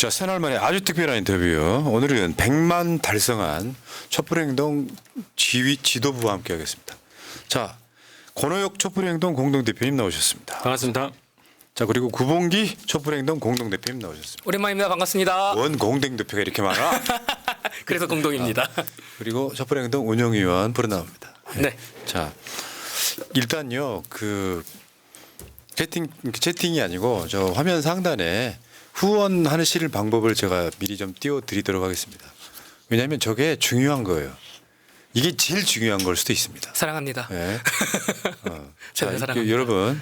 자, 새날 만에 아주 특별한 인터뷰. 오늘은 100만 달성한 촛불행동 지도부와 함께하겠습니다. 자, 권호혁 촛불행동 공동대표님 나오셨습니다. 반갑습니다. 자, 그리고 구봉기 촛불행동 공동대표님 나오셨습니다. 오랜만입니다. 반갑습니다. 원 공동대표가 이렇게 많아? 그래서 공동입니다. 그리고 촛불행동 운영위원 불어 나옵니다. 네. 자, 일단요, 채팅이 아니고 저 화면 상단에 후원하실 방법을 제가 미리 좀 띄워드리도록 하겠습니다. 왜냐하면 저게 중요한 거예요. 이게 제일 중요한 걸 수도 있습니다. 사랑합니다. 네. 자, 저도 사랑합니다. 여러분,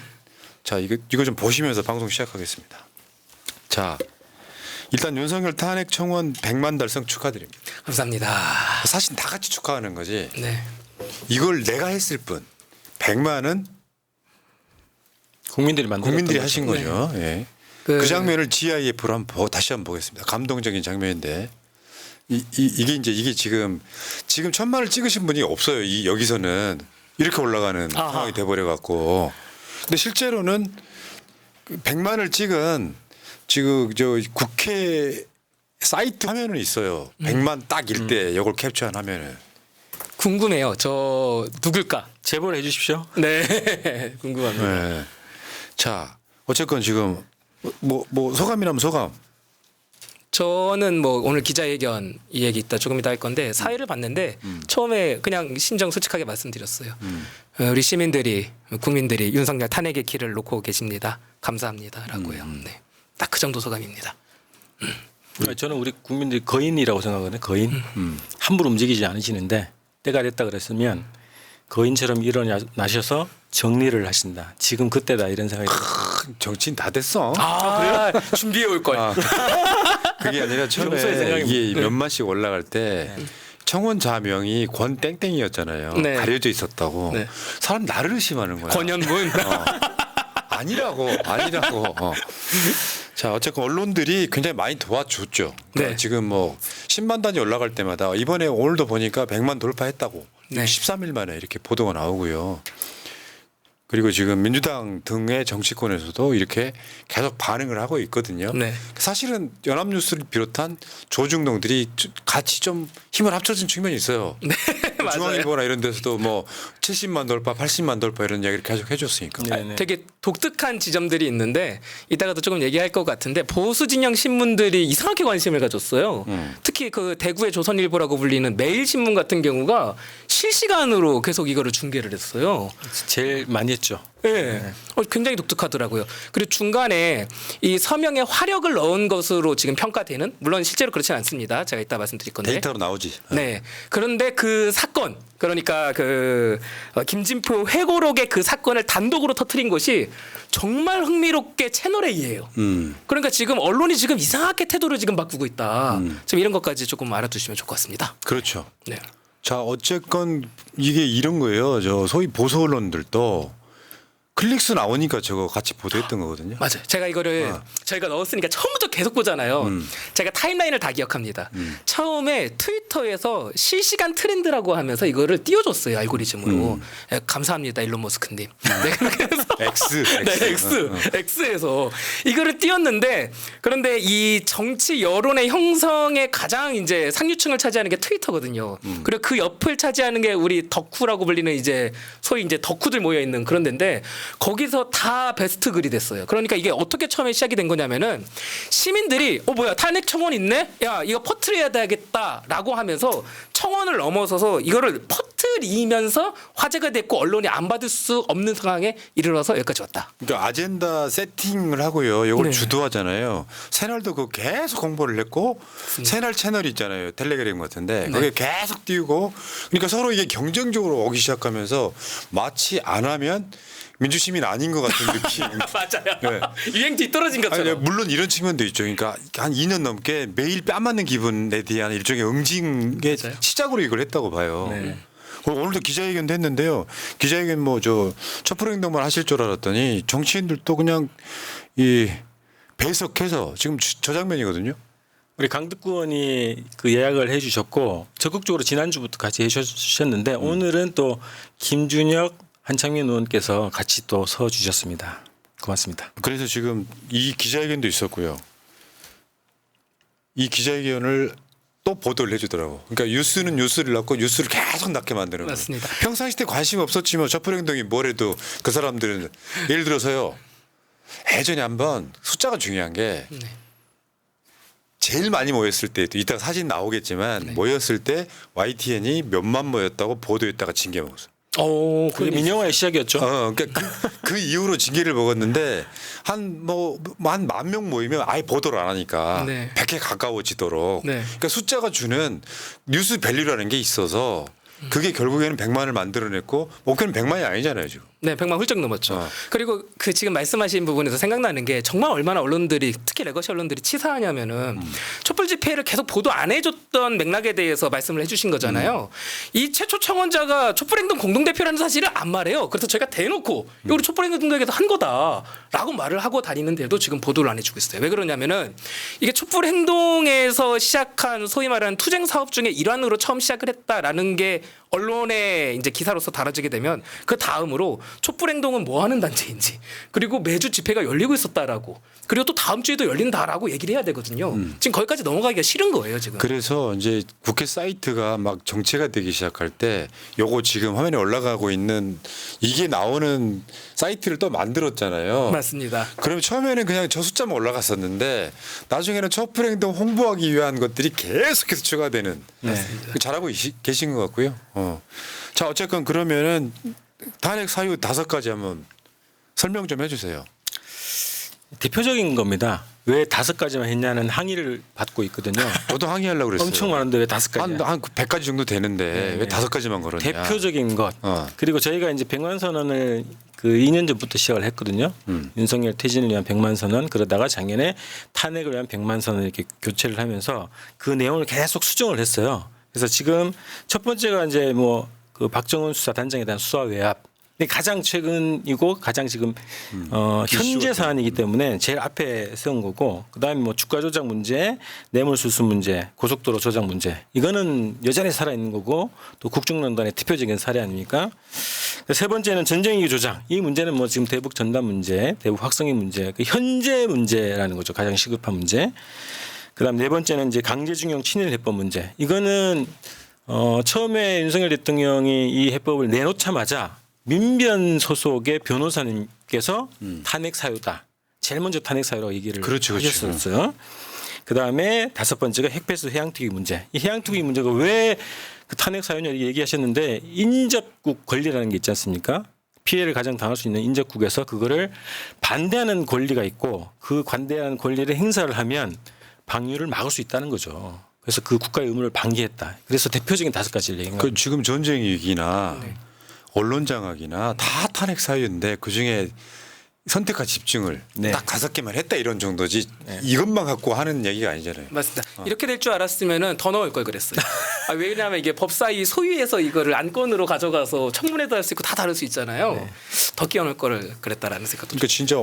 자 이거 좀 보시면서 방송 시작하겠습니다. 자, 일단 윤석열 탄핵 청원 100만 달성 축하드립니다. 감사합니다. 사실 다 같이 축하하는 거지. 네. 이걸 내가 했을 뿐 100만은 국민들이 만든 국민들이 하신 거죠. 예. 그 장면을 GIF로 다시 한번 보겠습니다. 감동적인 장면인데 이게 지금 1000만을 찍으신 분이 없어요. 여기서는 이렇게 올라가는 아하. 상황이 돼버려 갖고. 근데 실제로는 100만을 찍은 지금 저 국회 사이트 화면은 있어요. 100만 딱일 때 이걸 캡처한 화면을. 궁금해요. 저 누굴까? 제보를 해주십시오. 네. 궁금합니다. 네. 자, 어쨌건 지금 뭐 소감이라면 소감. 저는 뭐 오늘 기자회견 이 얘기 있다 조금 이따 할 건데 사회를 봤는데 처음에 그냥 심정 솔직하게 말씀드렸어요. 우리 시민들이 국민들이 윤석열 탄핵의 길을 놓고 계십니다. 감사합니다라고요. 네. 딱 그 정도 소감입니다. 저는 우리 국민들이 거인이라고 생각하거든요. 거인. 함부로 움직이지 않으시는데 때가 됐다 그랬으면 거인처럼 일어나셔서 정리를 하신다. 지금 그때다 이런 생각이 들어요. 정치인 다 됐어. 아, 그래요? 준비해 올 걸. 그게 아니라 평소의 처음에 생각이 이게 몇만씩 올라갈 때 청원 자명이 권땡땡이었잖아요. 네. 가려져 있었다고. 네. 사람 나를 의심하는 거야. 권현문. 아니라고. 자, 어쨌건 언론들이 굉장히 많이 도와줬죠. 그러니까 네. 지금 뭐 10만 단위 올라갈 때마다 이번에 오늘도 보니까 100만 돌파했다고. 네. 13일 만에 이렇게 보도가 나오고요. 그리고 지금 민주당 등의 정치권에서도 이렇게 계속 반응을 하고 있거든요. 네. 사실은 연합뉴스를 비롯한 조중동들이 같이 좀 힘을 합쳐진 측면이 있어요. 네, 맞아요. 중앙일보나 이런 데서도 뭐 70만 돌파, 80만 돌파 이런 이야기를 계속 해줬으니까. 네네. 되게 독특한 지점들이 있는데 이따가도 조금 얘기할 것 같은데 보수 진영 신문들이 이상하게 관심을 가졌어요. 특히 그 대구의 조선일보라고 불리는 매일신문 같은 경우가 실시간으로 계속 이거를 중계를 했어요. 제일 많이 했죠. 네. 굉장히 독특하더라고요. 그리고 중간에 이 서명에 화력을 넣은 것으로 지금 평가되는, 물론 실제로 그렇지는 않습니다. 제가 이따 말씀드릴 건데. 데이터로 나오지. 네. 그런데 그 사건, 그러니까 그 김진표 회고록의 그 사건을 단독으로 터뜨린 것이 정말 흥미롭게 채널A예요. 그러니까 지금 언론이 지금 이상하게 태도를 지금 바꾸고 있다. 지금 이런 것까지 조금 알아두시면 좋을 것 같습니다. 그렇죠. 네. 자, 어쨌건 이게 이런 거예요. 저 소위 보수 언론들도 클릭수 나오니까 저거 같이 보도했던 거거든요. 맞아요. 제가 이거를 저희가 넣었으니까 처음부터 계속 보잖아요. 제가 타임라인을 다 기억합니다. 처음에 트위터에서 실시간 트렌드라고 하면서 이거를 띄워줬어요. 알고리즘으로. 예, 감사합니다. 일론 머스크님. 네, 그렇게 해서 X. 네, X에서 이거를 띄웠는데 그런데 이 정치 여론의 형성에 가장 이제 상류층을 차지하는 게 트위터거든요. 그리고 그 옆을 차지하는 게 우리 덕후라고 불리는 이제 소위 이제 덕후들 모여 있는 그런 데인데 거기서 다 베스트 글이 됐어요. 그러니까 이게 어떻게 처음에 시작이 된 거냐면은 시민들이 뭐야 탄핵 청원 있네? 야 이거 퍼뜨려야 되겠다라고 하면서 청원을 넘어서서 이거를 퍼뜨리면서 화제가 됐고 언론이 안 받을 수 없는 상황에 이르러서 여기까지 왔다. 그러니까 아젠다 세팅을 하고요. 이걸 네. 주도하잖아요. 새날도 그 계속 공보를 했고 새날 채널 있잖아요. 텔레그램 같은데 거기에 계속 띄우고 그러니까 서로 이게 경쟁적으로 오기 시작하면서 마치 안 하면 민주시민 아닌 것 같은 느낌. 맞아요. 네. 유행 뒤떨어진 아니, 것처럼. 물론 이런 측면도 있죠. 그러니까 한 2년 넘게 매일 뺨 맞는 기분에 대한 일종의 응징의 맞아요. 시작으로 이걸 했다고 봐요. 네. 오늘도 기자회견도 했는데요. 기자회견 뭐 저 촛불행동만 하실 줄 알았더니 정치인들도 그냥 이 배석해서 지금 저 장면이거든요. 우리 강득구 의원이 그 예약을 해주셨고 적극적으로 지난주부터 같이 해주셨는데 오늘은 또 김준혁 한창민 의원께서 같이 또 서주셨습니다. 고맙습니다. 그래서 지금 이 기자회견도 있었고요. 이 기자회견을 또 보도를 해주더라고. 그러니까 뉴스는 뉴스를 낳고 뉴스를 계속 낳게 만드는 거예요. 맞습니다. 평상시 때 관심이 없었지만 촛불행동이 뭐래도 그 사람들은 예를 들어서요. 예전에 한번 숫자가 중요한 게 네. 제일 많이 모였을 때도 이따가 사진 나오겠지만 네. 모였을 때 YTN이 몇만 모였다고 보도했다가 징계 먹었어. 그게 민영화의 시작이었죠. 그러니까 그 이후로 징계를 먹었는데 한 10,000명 모이면 아예 보도를 안 하니까 네. 100회 가까워지도록. 네. 그러니까 숫자가 주는 뉴스 밸류라는 게 있어서 그게 결국에는 100만을 만들어냈고 목표는 100만이 아니잖아요 지금. 네, 100만 훌쩍 넘었죠. 그리고 그 지금 말씀하신 부분에서 생각나는 게 정말 얼마나 언론들이 특히 레거시 언론들이 치사하냐면은 촛불 집회를 계속 보도 안 해줬던 맥락에 대해서 말씀을 해주신 거잖아요. 이 최초 청원자가 촛불행동 공동대표라는 사실을 안 말해요. 그래서 저희가 대놓고 이거 우리 촛불행동에서 한 거다라고 말을 하고 다니는데도 지금 보도를 안 해주고 있어요. 왜 그러냐면은 이게 촛불행동에서 시작한 소위 말하는 투쟁 사업 중에 일환으로 처음 시작을 했다라는 게 언론의 이제 기사로서 다뤄지게 되면 그 다음으로 촛불행동은 뭐 하는 단체인지 그리고 매주 집회가 열리고 있었다라고 그리고 또 다음 주에도 열린다라고 얘기를 해야 되거든요. 지금 거기까지 넘어가기가 싫은 거예요 지금. 그래서 이제 국회 사이트가 막 정체가 되기 시작할 때 요거 지금 화면에 올라가고 있는 이게 나오는 사이트를 또 만들었잖아요. 맞습니다. 그러면 처음에는 그냥 저 숫자만 올라갔었는데 나중에는 촛불행동 홍보하기 위한 것들이 계속해서 추가되는. 잘하고 계신 것 같고요. 자 어쨌건 그러면은 탄핵 사유 5가지 한번 설명 좀 해주세요. 대표적인 겁니다. 왜 5가지만 했냐는 항의를 받고 있거든요. 저도 항의하려고 그랬어요. 엄청 많은데 왜 5가지? 한 100가지 정도 되는데 왜 5가지만 걸었냐. 대표적인 것. 어. 그리고 저희가 이제 100만 선언을 그 2년 전부터 시작을 했거든요. 윤석열 퇴진을 위한 100만 선언 그러다가 작년에 탄핵을 위한 100만 선언 이렇게 교체를 하면서 그 내용을 계속 수정을 했어요. 그래서 지금 첫 번째가 이제 뭐 그 박정훈 수사 단장에 대한 수사 외압. 가장 최근이고 가장 지금 현재 사안이기 때문에 제일 앞에 세운 거고 그다음에 뭐 주가 조작 문제, 뇌물수수 문제, 고속도로 조작 문제 이거는 여전히 살아 있는 거고 또 국정농단의 대표적인 사례 아닙니까? 세 번째는 전쟁이기 조장 이 문제는 뭐 지금 대북 전단 문제, 대북 확성기 문제, 그 현재 문제라는 거죠 가장 시급한 문제. 그다음 네 번째는 이제 강제징용 친일 해법 문제. 이거는 처음에 윤석열 대통령이 이 해법을 내놓자마자 민변 소속의 변호사님께서 탄핵 사유다. 제일 먼저 탄핵 사유라고 얘기를 하셨었어요. 그다음에 5번째가 핵폐수 해양투기 문제. 이 해양투기 문제가 왜 그 탄핵 사유냐 얘기하셨는데 인접국 권리라는 게 있지 않습니까? 피해를 가장 당할 수 있는 인접국에서 그거를 반대하는 권리가 있고 그 반대하는 권리를 행사를 하면 방류를 막을 수 있다는 거죠. 그래서 그 국가의 의무를 방기했다. 그래서 대표적인 5가지를 얘기한 그 지금 전쟁 위기나 언론 장악이나 다 탄핵 사유인데 그중에 선택과 집중을 딱 5개만 했다 이런 정도지 이것만 갖고 하는 얘기가 아니잖아요. 맞습니다. 이렇게 될 줄 알았으면은 더 넣을 걸 그랬어요. 왜냐하면 이게 법사위 소위에서 이거를 안건으로 가져가서 청문회도 할 수 있고 다 다룰 수 있잖아요. 더 끼워넣을 거를 그랬다라는 생각도. 그러니까 진짜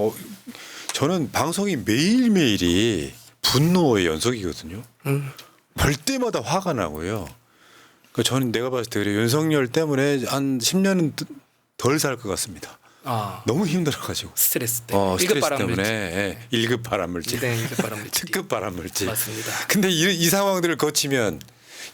저는 방송이 매일매일이 분노의 연속이거든요. 볼 때마다 화가 나고요. 그러니까 저는 내가 봤을 때 그래 윤석열 때문에 한 10년은 덜 살 것 같습니다. 너무 힘들어가지고. 스트레스 때. 스트레스 1급 때문에 1급 발암물질. 네, 1급 발암물질. 특급 발암물질. 맞습니다. 근데 이 상황들을 거치면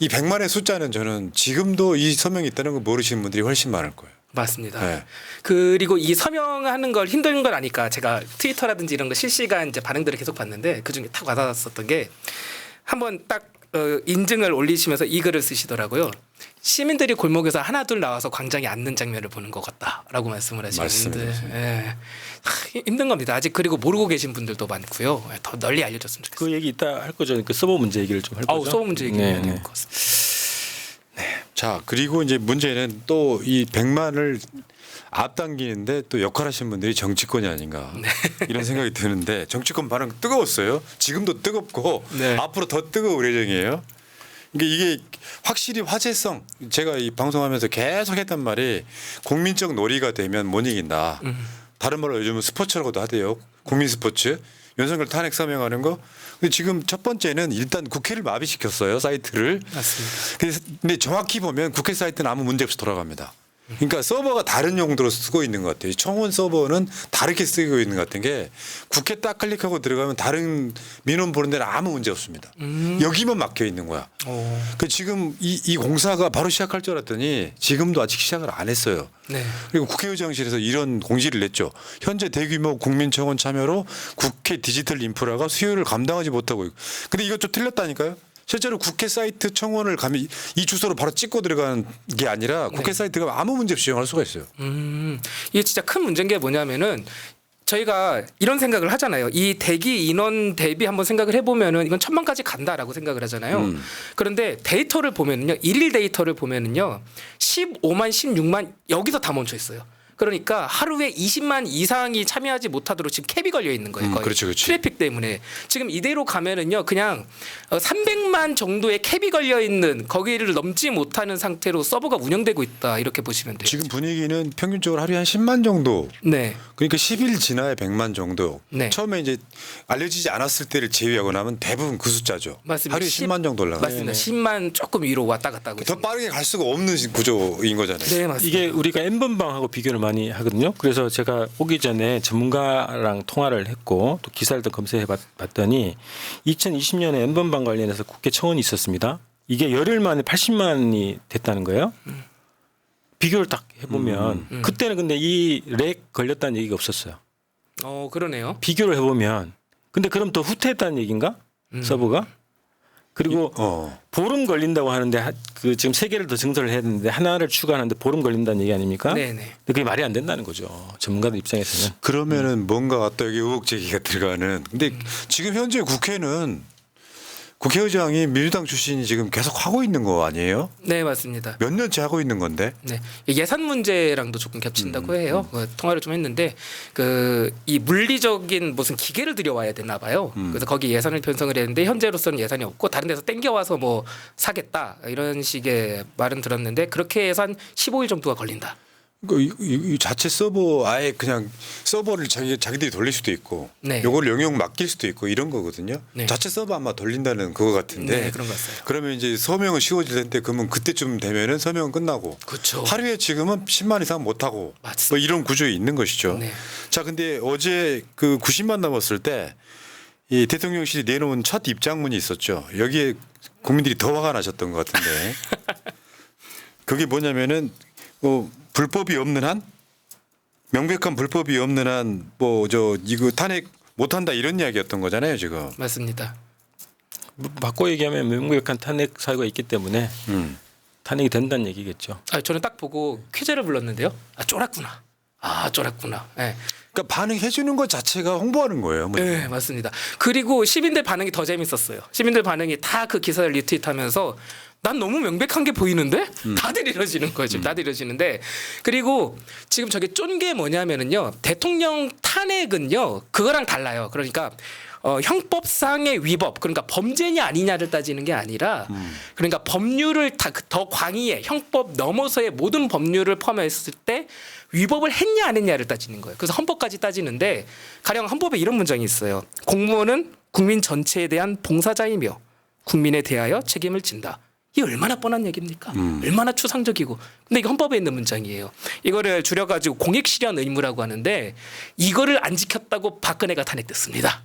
이 100만의 숫자는 저는 지금도 이 서명이 있다는 걸 모르시는 분들이 훨씬 많을 거예요. 맞습니다. 네. 그리고 이 서명하는 걸 힘든 걸 아니까 제가 트위터라든지 이런 거 실시간 이제 반응들을 계속 봤는데 그 중에 딱 와닿았었던 게 한번 딱 인증을 올리시면서 이 글을 쓰시더라고요. 시민들이 골목에서 하나둘 나와서 광장에 앉는 장면을 보는 것 같다라고 말씀을 하시는데 힘든 겁니다. 아직 그리고 모르고 계신 분들도 많고요. 더 널리 알려졌으면 좋겠습니다. 그 얘기 이따 할 거죠. 그 서버 문제 얘기를 좀 할 거죠. 서버 문제 얘기해야 될 것 같습니다. 자 그리고 이제 문제는 또 이 100만을 앞당기는데 또 역할하신 분들이 정치권이 아닌가 이런 생각이 드는데 정치권 반응 뜨거웠어요. 지금도 뜨겁고 앞으로 더 뜨거울 예정이에요. 그러니까 이게 확실히 화제성 제가 이 방송하면서 계속 했단 말이 국민적 놀이가 되면 못 이긴다. 다른 말로 요즘은 스포츠라고도 하대요. 국민 스포츠. 윤석열 탄핵 서명하는 거. 근데 지금 첫 번째는 일단 국회를 마비시켰어요. 사이트를. 맞습니다. 근데 정확히 보면 국회 사이트는 아무 문제 없이 돌아갑니다. 그러니까 서버가 다른 용도로 쓰고 있는 것 같아요. 청원 서버는 다르게 쓰고 있는 것 같은 게 국회 딱 클릭하고 들어가면 다른 민원 보는 데는 아무 문제 없습니다. 여기만 막혀 있는 거야. 그 지금 이 공사가 바로 시작할 줄 알았더니 지금도 아직 시작을 안 했어요. 네. 그리고 국회의장실에서 이런 공지를 냈죠. 현재 대규모 국민청원 참여로 국회 디지털 인프라가 수요를 감당하지 못하고 있고. 근데 이것 좀 틀렸다니까요. 실제로 국회 사이트 청원을 가면 이 주소로 바로 찍고 들어가는 게 아니라 국회 사이트가 아무 문제 없이 이용할 수가 있어요. 이게 진짜 큰 문제인 게 뭐냐면은 저희가 이런 생각을 하잖아요. 이 대기 인원 대비 한번 생각을 해보면은 이건 1000만까지 간다라고 생각을 하잖아요. 그런데 데이터를 보면은요, 일일 데이터를 보면은요, 15만, 16만 여기서 다 멈춰 있어요. 그러니까 하루에 20만 이상이 참여하지 못하도록 지금 캡이 걸려 있는 거예요. 거의. 그렇죠, 그렇죠. 트래픽 때문에 지금 이대로 가면은요, 그냥 300만 정도의 캡이 걸려 있는 거기를 넘지 못하는 상태로 서버가 운영되고 있다 이렇게 보시면 돼요. 지금 분위기는 평균적으로 하루에 한 10만 정도. 네. 그러니까 10일 지나야 100만 정도. 네. 처음에 이제 알려지지 않았을 때를 제외하고 나면 대부분 그 숫자죠. 맞습니다. 하루에 10만 정도 올라가요. 맞습니다. 10만 조금 위로 왔다 갔다 하고 더 빠르게 갈 수가 없는 구조인 거잖아요. 네, 맞습니다. 이게 우리가 N번방하고 비교를 많이 하거든요. 그래서 제가 오기 전에 전문가랑 통화를 했고 또 기사를 또 검색해 봤더니 2020년에 N번방 관련해서 국회 청원이 있었습니다. 이게 열흘 만에 80만이 됐다는 거예요. 비교를 딱 해보면 그때는 근데 이 렉 걸렸다는 얘기가 없었어요. 그러네요. 비교를 해보면 근데 그럼 더 후퇴했다는 얘기인가? 서버가? 그리고 보름 걸린다고 하는데 그 지금 3개를 더 증설을 해야 되는데 하나를 추가하는데 보름 걸린다는 얘기 아닙니까? 네네. 근데 그게 말이 안 된다는 거죠. 전문가들 입장에서는. 그러면은 뭔가 또 여기 의혹 제기가 들어가는. 근데 지금 현재 국회는 국회의장이 민주당 출신이 지금 계속 하고 있는 거 아니에요? 네, 맞습니다. 몇 년째 하고 있는 건데. 네, 예산 문제랑도 조금 겹친다고 해요. 통화를 좀 했는데 이 물리적인 무슨 기계를 들여와야 되나 봐요. 그래서 거기 예산을 편성을 했는데 현재로서는 예산이 없고 다른 데서 땡겨와서 뭐 사겠다 이런 식의 말은 들었는데 그렇게 해서 한 15일 정도가 걸린다. 이 자체 서버 아예 그냥 서버를 자기들이 돌릴 수도 있고 네. 요거를 영역 맡길 수도 있고 이런 거거든요. 네. 자체 서버 아마 돌린다는 그거 같은데. 네, 그런 것 같아요. 그러면 이제 서명은 쉬워질 텐데 그러면 그때쯤 되면은 서명은 끝나고 그렇죠. 하루에 지금은 10만 이상 못 하고 맞습니다. 뭐 이런 구조에 있는 것이죠. 네. 자, 근데 어제 그 90만 넘었을 때 이 대통령실이 내놓은 첫 입장문이 있었죠. 여기에 국민들이 더 화가 나셨던 것 같은데 그게 뭐냐면은 불법이 없는 한 명백한 불법이 없는 한 뭐 이거 탄핵 못한다 이런 이야기였던 거잖아요 지금. 맞습니다. 바꿔 얘기하면 명백한 탄핵 사유가 있기 때문에 탄핵이 된다는 얘기겠죠. 저는 딱 보고 쾌재를 불렀는데요. 쫄았구나. 쫄았구나. 네. 그러니까 반응해 주는 것 자체가 홍보하는 거예요. 뭐. 네, 맞습니다. 그리고 시민들 반응이 더 재밌었어요. 시민들 반응이 다 그 기사를 리트윗하면서 난 너무 명백한 게 보이는데 다들 이러시는 거죠. 다들 이러시는데 그리고 지금 저게 쫀 게 뭐냐면은요. 대통령 탄핵은요. 그거랑 달라요. 그러니까 형법상의 위법 그러니까 범죄냐 아니냐를 따지는 게 아니라 그러니까 법률을 더 광의에 형법 넘어서의 모든 법률을 포함했을 때 위법을 했냐 안 했냐를 따지는 거예요. 그래서 헌법까지 따지는데 가령 헌법에 이런 문장이 있어요. 공무원은 국민 전체에 대한 봉사자이며 국민에 대하여 책임을 진다. 이게 얼마나 뻔한 얘기입니까? 얼마나 추상적이고. 근데 이게 헌법에 있는 문장이에요. 이거를 줄여가지고 공익실현 의무라고 하는데 이거를 안 지켰다고 박근혜가 탄핵됐습니다.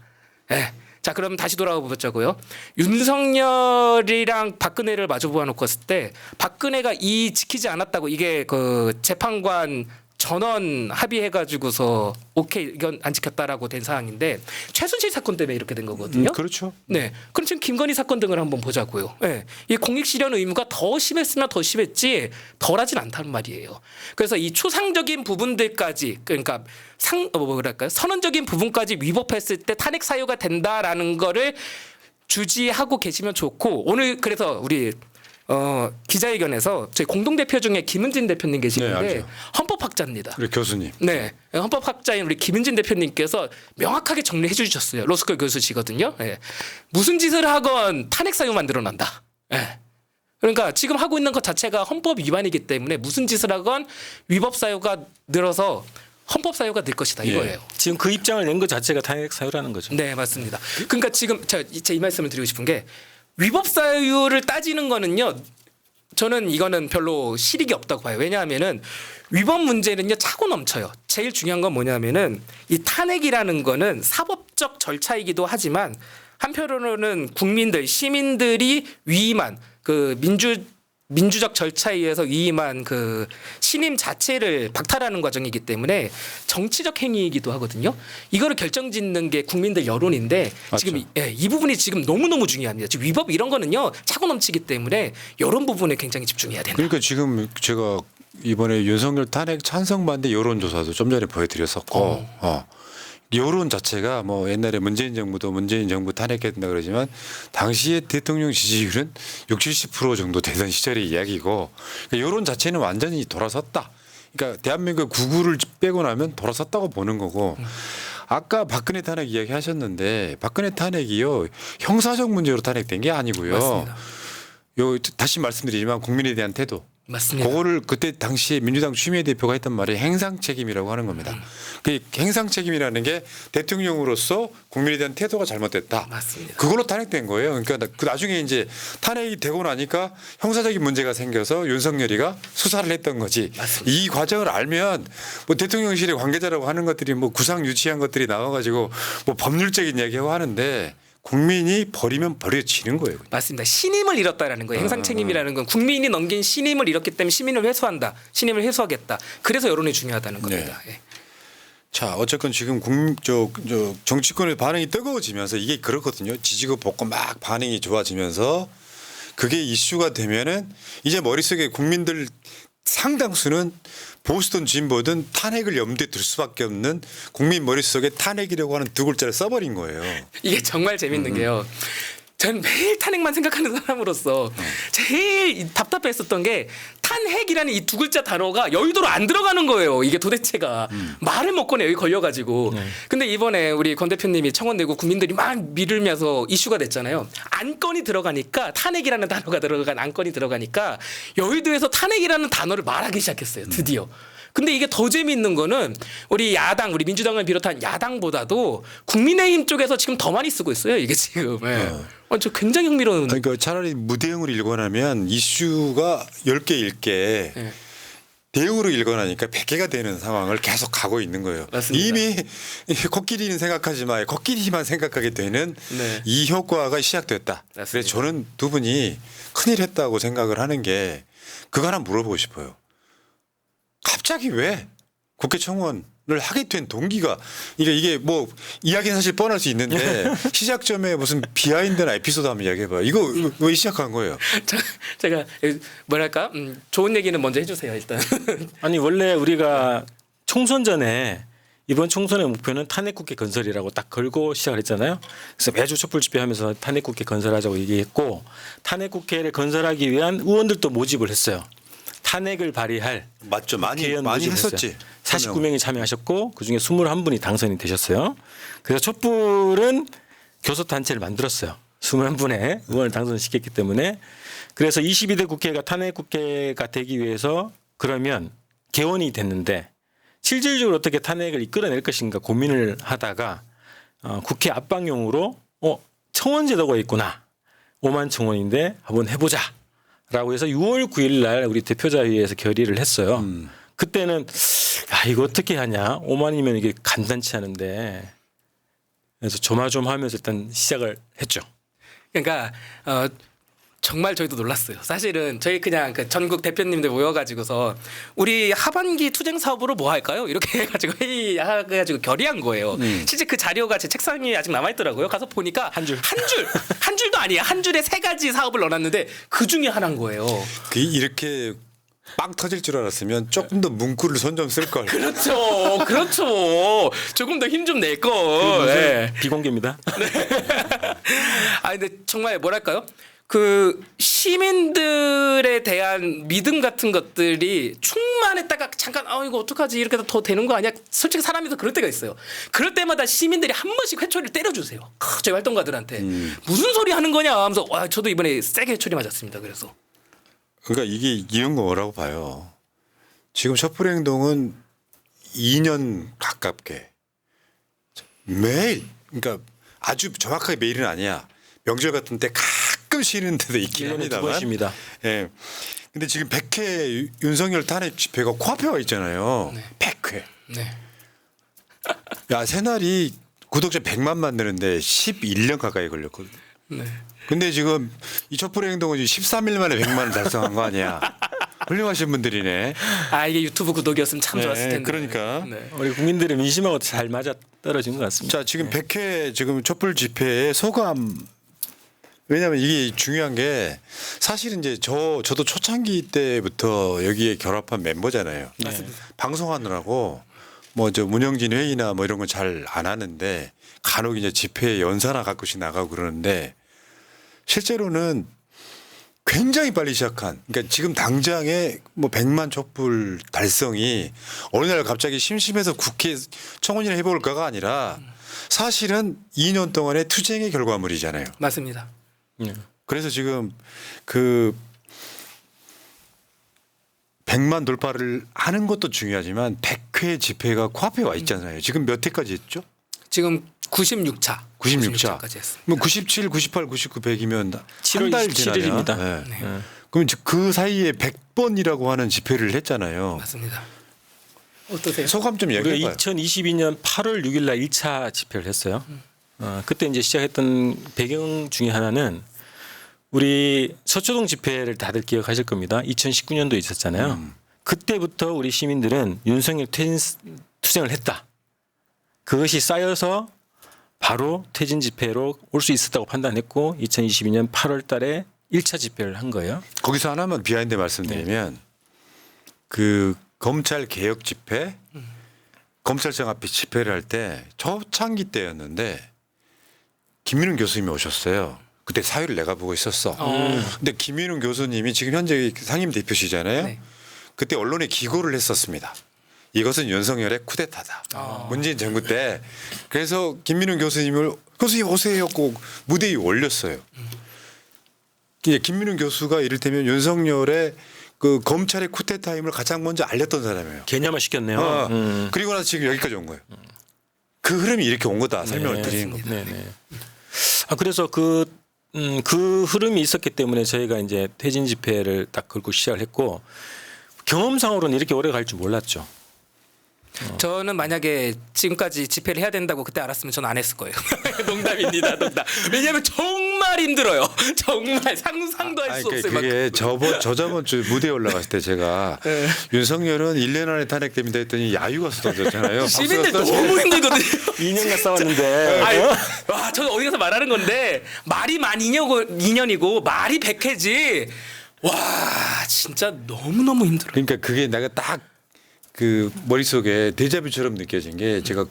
네. 자, 그럼 다시 돌아가 보자고요. 윤석열이랑 박근혜를 마주 보아놓고 했을 때 박근혜가 이 지키지 않았다고 이게 그 재판관 전원 합의해가지고서 오케이 이건 안 지켰다라고 된 사항인데 최순실 사건 때문에 이렇게 된 거거든요. 그렇죠. 네. 그럼 지금 김건희 사건 등을 한번 보자고요. 네. 이 공익실현 의무가 더 심했으면 더 심했지 덜하진 않다는 말이에요. 그래서 이 추상적인 부분들까지 그러니까 뭐랄까요 선언적인 부분까지 위법했을 때 탄핵 사유가 된다라는 거를 주지하고 계시면 좋고 오늘 그래서 우리 기자회견에서 저희 공동대표 중에 김은진 대표님 계시는데 네, 알죠. 헌법학자입니다. 우리 교수님. 네, 헌법학자인 우리 김은진 대표님께서 명확하게 정리해 주셨어요. 로스쿨 교수시거든요. 네. 무슨 짓을 하건 탄핵 사유 만들어낸다. 네. 그러니까 지금 하고 있는 것 자체가 헌법 위반이기 때문에 무슨 짓을 하건 위법 사유가 늘어서 헌법 사유가 늘 것이다 이거예요. 지금 그 입장을 낸 것 자체가 탄핵 사유라는 거죠. 네, 맞습니다. 그러니까 지금 제가 이 말씀을 드리고 싶은 게 위법 사유를 따지는 거는요. 저는 이거는 별로 실익이 없다고 봐요. 왜냐하면은 위법 문제는요 차고 넘쳐요. 제일 중요한 건 뭐냐면은 이 탄핵이라는 거는 사법적 절차이기도 하지만 한편으로는 국민들 시민들이 위임한 그 민주적 절차에 의해서 위임한 그 신임 자체를 박탈하는 과정이기 때문에 정치적 행위이기도 하거든요. 이거를 결정짓는 게 국민들 여론인데 지금 이 부분이 지금 너무너무 중요합니다. 지금 위법 이런 거는요 차고 넘치기 때문에 여론 부분에 굉장히 집중해야 된다. 그러니까 지금 제가 이번에 윤석열 탄핵 찬성 반대 여론조사도 좀 전에 보여드렸었고 여론 자체가 뭐 옛날에 문재인 정부 탄핵해야 된다 그러지만 당시에 대통령 지지율은 60, 70% 정도 되던 시절의 이야기고 그러니까 여론 자체는 완전히 돌아섰다. 그러니까 대한민국 구구를 빼고 나면 돌아섰다고 보는 거고 아까 박근혜 탄핵 이야기 하셨는데 박근혜 탄핵이요 형사적 문제로 탄핵된 게 아니고요. 맞습니다. 다시 말씀드리지만 국민에 대한 태도. 맞습니다. 그거를 그때 당시에 민주당 추미애 대표가 했던 말이 행상 책임이라고 하는 겁니다. 그 행상 책임이라는 게 대통령으로서 국민에 대한 태도가 잘못됐다. 맞습니다. 그걸로 탄핵된 거예요. 그러니까 그 나중에 이제 탄핵이 되고 나니까 형사적인 문제가 생겨서 윤석열이가 수사를 했던 거지. 맞습니다. 이 과정을 알면 뭐 대통령실의 관계자라고 하는 것들이 뭐 구상 유치한 것들이 나와가지고 뭐 법률적인 이야기하고 하는데 국민이 버리면 버려지는 거예요. 맞습니다. 신임을 잃었다라는 거예요. 행상 책임이라는 건 국민이 넘긴 신임을 잃었기 때문에 신임을 회수한다. 신임을 회수하겠다. 그래서 여론이 중요하다는 겁니다. 예. 자, 어쨌건 지금 정치권의 반응이 뜨거워지면서 이게 그렇거든요. 지지고 볶고 막 반응이 좋아지면서 그게 이슈가 되면은 이제 머릿속에 국민들 상당수는 보수든 진보든 탄핵을 염두에 둘 수밖에 없는 국민 머릿속에 탄핵이라고 하는 두 글자를 써버린 거예요. 이게 정말 재밌는 게요. 전 매일 탄핵만 생각하는 사람으로서 제일 답답했었던 게 탄핵이라는 이 두 글자 단어가 여의도로 안 들어가는 거예요. 이게 도대체가 말을 못 꺼내 여기 걸려가지고. 근데 이번에 우리 권 대표님이 청원 내고 국민들이 막 밀으면서 이슈가 됐잖아요. 안건이 들어가니까 탄핵이라는 단어가 들어간 안건이 들어가니까 여의도에서 탄핵이라는 단어를 말하기 시작했어요. 드디어. 근데 이게 더 재미있는 거는 우리 야당, 우리 민주당을 비롯한 야당보다도 국민의힘 쪽에서 지금 더 많이 쓰고 있어요. 이게 지금. 저 굉장히 흥미로운. 그러니까 차라리 무대응으로 읽어나면 이슈가 10개 읽게 대응으로 읽어나니까 100개가 되는 상황을 계속 가고 있는 거예요. 맞습니다. 이미 코끼리는 생각하지 마요. 코끼리만 생각하게 되는 네. 이 효과가 시작됐다. 맞습니다. 그래서 저는 두 분이 큰일 했다고 생각을 하는 게 그거 하나 물어보고 싶어요. 갑자기 왜 국회 청원을 하게 된 동기가 이게 뭐 이야기는 사실 뻔할 수 있는데 시작점에 무슨 비하인드나 에피소드 한번 이야기해봐요. 이거 왜 시작한 거예요? 제가 뭐랄까 좋은 얘기는 먼저 해주세요 일단. 아니 원래 우리가 총선 전에 이번 총선의 목표는 탄핵국회 건설이라고 딱 걸고 시작을 했잖아요. 그래서 매주 촛불 집회하면서 탄핵국회 건설하자고 얘기했고 탄핵국회를 건설하기 위한 의원들도 모집을 했어요. 탄핵을 발의할 맞죠. 많이 모집을 했었지. 49명이 참여하셨고 그중에 21분이 당선이 되셨어요. 그래서 촛불은 교섭단체를 만들었어요. 21분의 의원을 당선시켰기 때문에 그래서 22대 국회가 탄핵국회가 되기 위해서 그러면 개원이 됐는데 실질적으로 어떻게 탄핵을 이끌어낼 것인가 고민을 하다가 국회 압박용으로 청원 제도가 있구나. 5만 청원인데 한번 해보자. 라고 해서 6월 9일 날 우리 대표자회의에서 결의를 했어요. 그때는 이거 어떻게 하냐. 5만이면 이게 간단치 않은데. 그래서 조마조마하면서 일단 시작을 했죠. 그러니까 정말 저희도 놀랐어요. 사실은 저희 그냥 그 전국 대표님들 모여가지고서 우리 하반기 투쟁 사업으로 뭐 할까요? 이렇게 해가지고 회의해가지고 결의한 거예요. 실제 그 자료가 제 책상 위에 아직 남아있더라고요. 가서 보니까 한 줄도 아니에요. 한 줄에 3가지 사업을 넣어놨는데 그 중에 하나인 거예요. 이렇게 빵 터질 줄 알았으면 조금 더 문구를 손 좀 쓸 걸. 그렇죠. 조금 더 힘 좀 낼 걸. 네. 비공개입니다. 근데 정말 뭐랄까요? 그 시민들에 대한 믿음 같은 것들이 충만했다가 잠깐 이거 어떡하지 이렇게 더 되는 거 아니야? 솔직히 사람이서 그럴 때가 있어요. 그럴 때마다 시민들이 한 번씩 회초리를 때려주세요. 저희 활동가들한테 무슨 소리 하는 거냐 하면서 저도 이번에 세게 회초리 맞았습니다. 그래서 그러니까 이게 이런 거라고 봐요. 지금 촛불행동은 2년 가깝게 매일 그러니까 아주 정확하게 매일은 아니야. 명절 같은 때 가끔 쉬는 데도 있긴 1년에 합니다만. 2번 쉽니다. 예. 근데 지금 100회 윤석열 탄핵 집회가 코앞에 와 있잖아요. 네. 100회. 네. 야, 새날이 구독자 100만 만드는데 11년 가까이 걸렸거든. 네. 근데 지금 이 촛불의 행동은 13일 만에 100만을 달성한 거 아니야. 훌륭하신 분들이네. 아 이게 유튜브 구독이었으면 참 네, 좋았을 텐데. 그러니까. 네. 우리 국민들의 민심하고 잘 맞아 떨어진 것 같습니다. 자, 지금 100회 지금 촛불 집회의 소감. 왜냐하면 이게 중요한 게 사실은 이제 저도 초창기 때부터 여기에 결합한 멤버잖아요. 맞습니다. 방송하느라고 뭐 저 문영진 회의나 뭐 이런 건 잘 안 하는데 간혹 이제 집회에 연사나 가끔씩 나가고 그러는데 실제로는 굉장히 빨리 시작한 그러니까 지금 당장에 뭐 100만 촛불 달성이 어느 날 갑자기 심심해서 국회 청원이나 해볼까가 아니라 사실은 2년 동안의 투쟁의 결과물이잖아요. 맞습니다. 네. 그래서 지금 그 100만 돌파를 하는 것도 중요하지만 100회 집회가 코앞에 와 있잖아요. 지금 몇 회까지 했죠? 지금 96차. 96차. 96차까지 했습니다. 뭐 97, 98, 99, 100이면 7월 한 달 27일입니다. 지나면. 네. 네. 그럼 그 사이에 100번이라고 하는 집회를 했잖아요. 맞습니다. 어떠세요? 소감 좀 얘기해 우리가 봐요. 2022년 8월 6일 날 1차 집회를 했어요. 그때 이제 시작했던 배경 중에 하나는 우리 서초동 집회를 다들 기억하실 겁니다. 2019년도 있었잖아요. 그때부터 우리 시민들은 윤석열 퇴진 투쟁을 했다. 그것이 쌓여서 바로 퇴진 집회로 올 수 있었다고 판단했고 2022년 8월 달에 1차 집회를 한 거예요. 거기서 하나만 비하인드 말씀드리면 그 검찰 개혁 집회, 검찰청 앞에 집회를 할 때 초창기 때였는데 김민훈 교수님이 오셨어요. 그때 사회를 내가 보고 있었어. 근데 김민훈 교수님이 지금 현재 상임 대표시잖아요. 네. 그때 언론에 기고를 했었습니다. 이것은 윤석열의 쿠데타다. 문재인 정부 때. 그래서 김민훈 교수님을 교수님 오세요 꼭 무대 위에 올렸어요. 이제 김민훈 교수가 이를테면 윤석열의 그 검찰의 쿠데타임을 가장 먼저 알렸던 사람이에요. 개념화 시켰네요. 그리고 나서 지금 여기까지 온 거예요. 그 흐름이 이렇게 온 거다 설명을 드리는 겁니다. 네네. 아 그래서 그 흐름이 있었기 때문에 저희가 이제 퇴진 집회를 딱 걸고 시작을 했고 경험상으로는 이렇게 오래 갈 줄 몰랐죠. 저는 만약에 지금까지 집회를 해야 된다고 그때 알았으면 저는 안 했을 거예요. 농담입니다. 농담. 왜냐하면 정말 힘들어요. 정말 상상도 할 수 없을 만큼. 그게 저번 주 무대에 올라갔을 때 제가 네. 윤석열은 1년 안에 탄핵됩니다 했더니 야유가 쏟아졌잖아요. 시민들 박수가 너무 힘들거든요. 2년간 싸웠는데 아니, 와, 저는 어디 가서 말하는 건데 말이 만 2년이고 말이 100회지. 와, 진짜 너무너무 힘들어요. 그러니까 그게 내가 딱 그 머릿속에 데자뷰처럼 느껴진 게 제가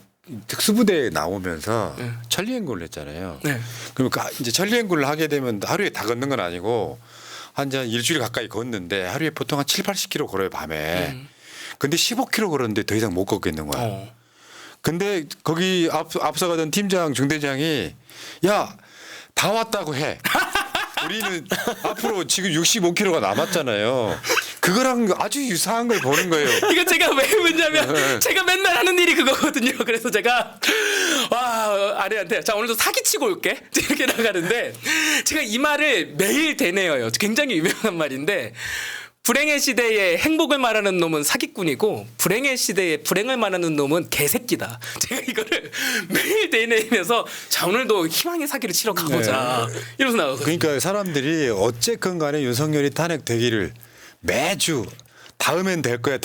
특수부대에 나오면서 천리행군을 했잖아요. 네. 그러니까 이제 천리행군을 하게 되면 하루에 다 걷는 건 아니고 한 일주일 가까이 걷는데 하루에 보통 한 7, 80km 걸어요 밤에. 근데 15km 걸었는데 더 이상 못 걷겠는 거야. 근데 거기 앞서가던 팀장 중대장이 야 다 왔다고 해. 우리는 앞으로 지금 65km가 남았잖아요. 그거랑 아주 유사한 걸 보는 거예요. 이거 제가 왜 했냐면 제가 맨날 하는 일이 그거거든요. 그래서 제가 와 아내한테 자 오늘도 사기치고 올게 이렇게 나가는데 제가 이 말을 매일 되뇌어요. 굉장히 유명한 말인데 불행의 시대에 행복을 말하는 놈은 사기꾼이고 불행의 시대에 불행을 말하는 놈은 개새끼다. 제가 이거를 매일 되뇌면서 자 오늘도 희망의 사기를 치러 가보자 이러면서 나가거든요. 그러니까 사람들이 어쨌건 간에 윤석열이 탄핵되기를 매주 다음엔 될 거야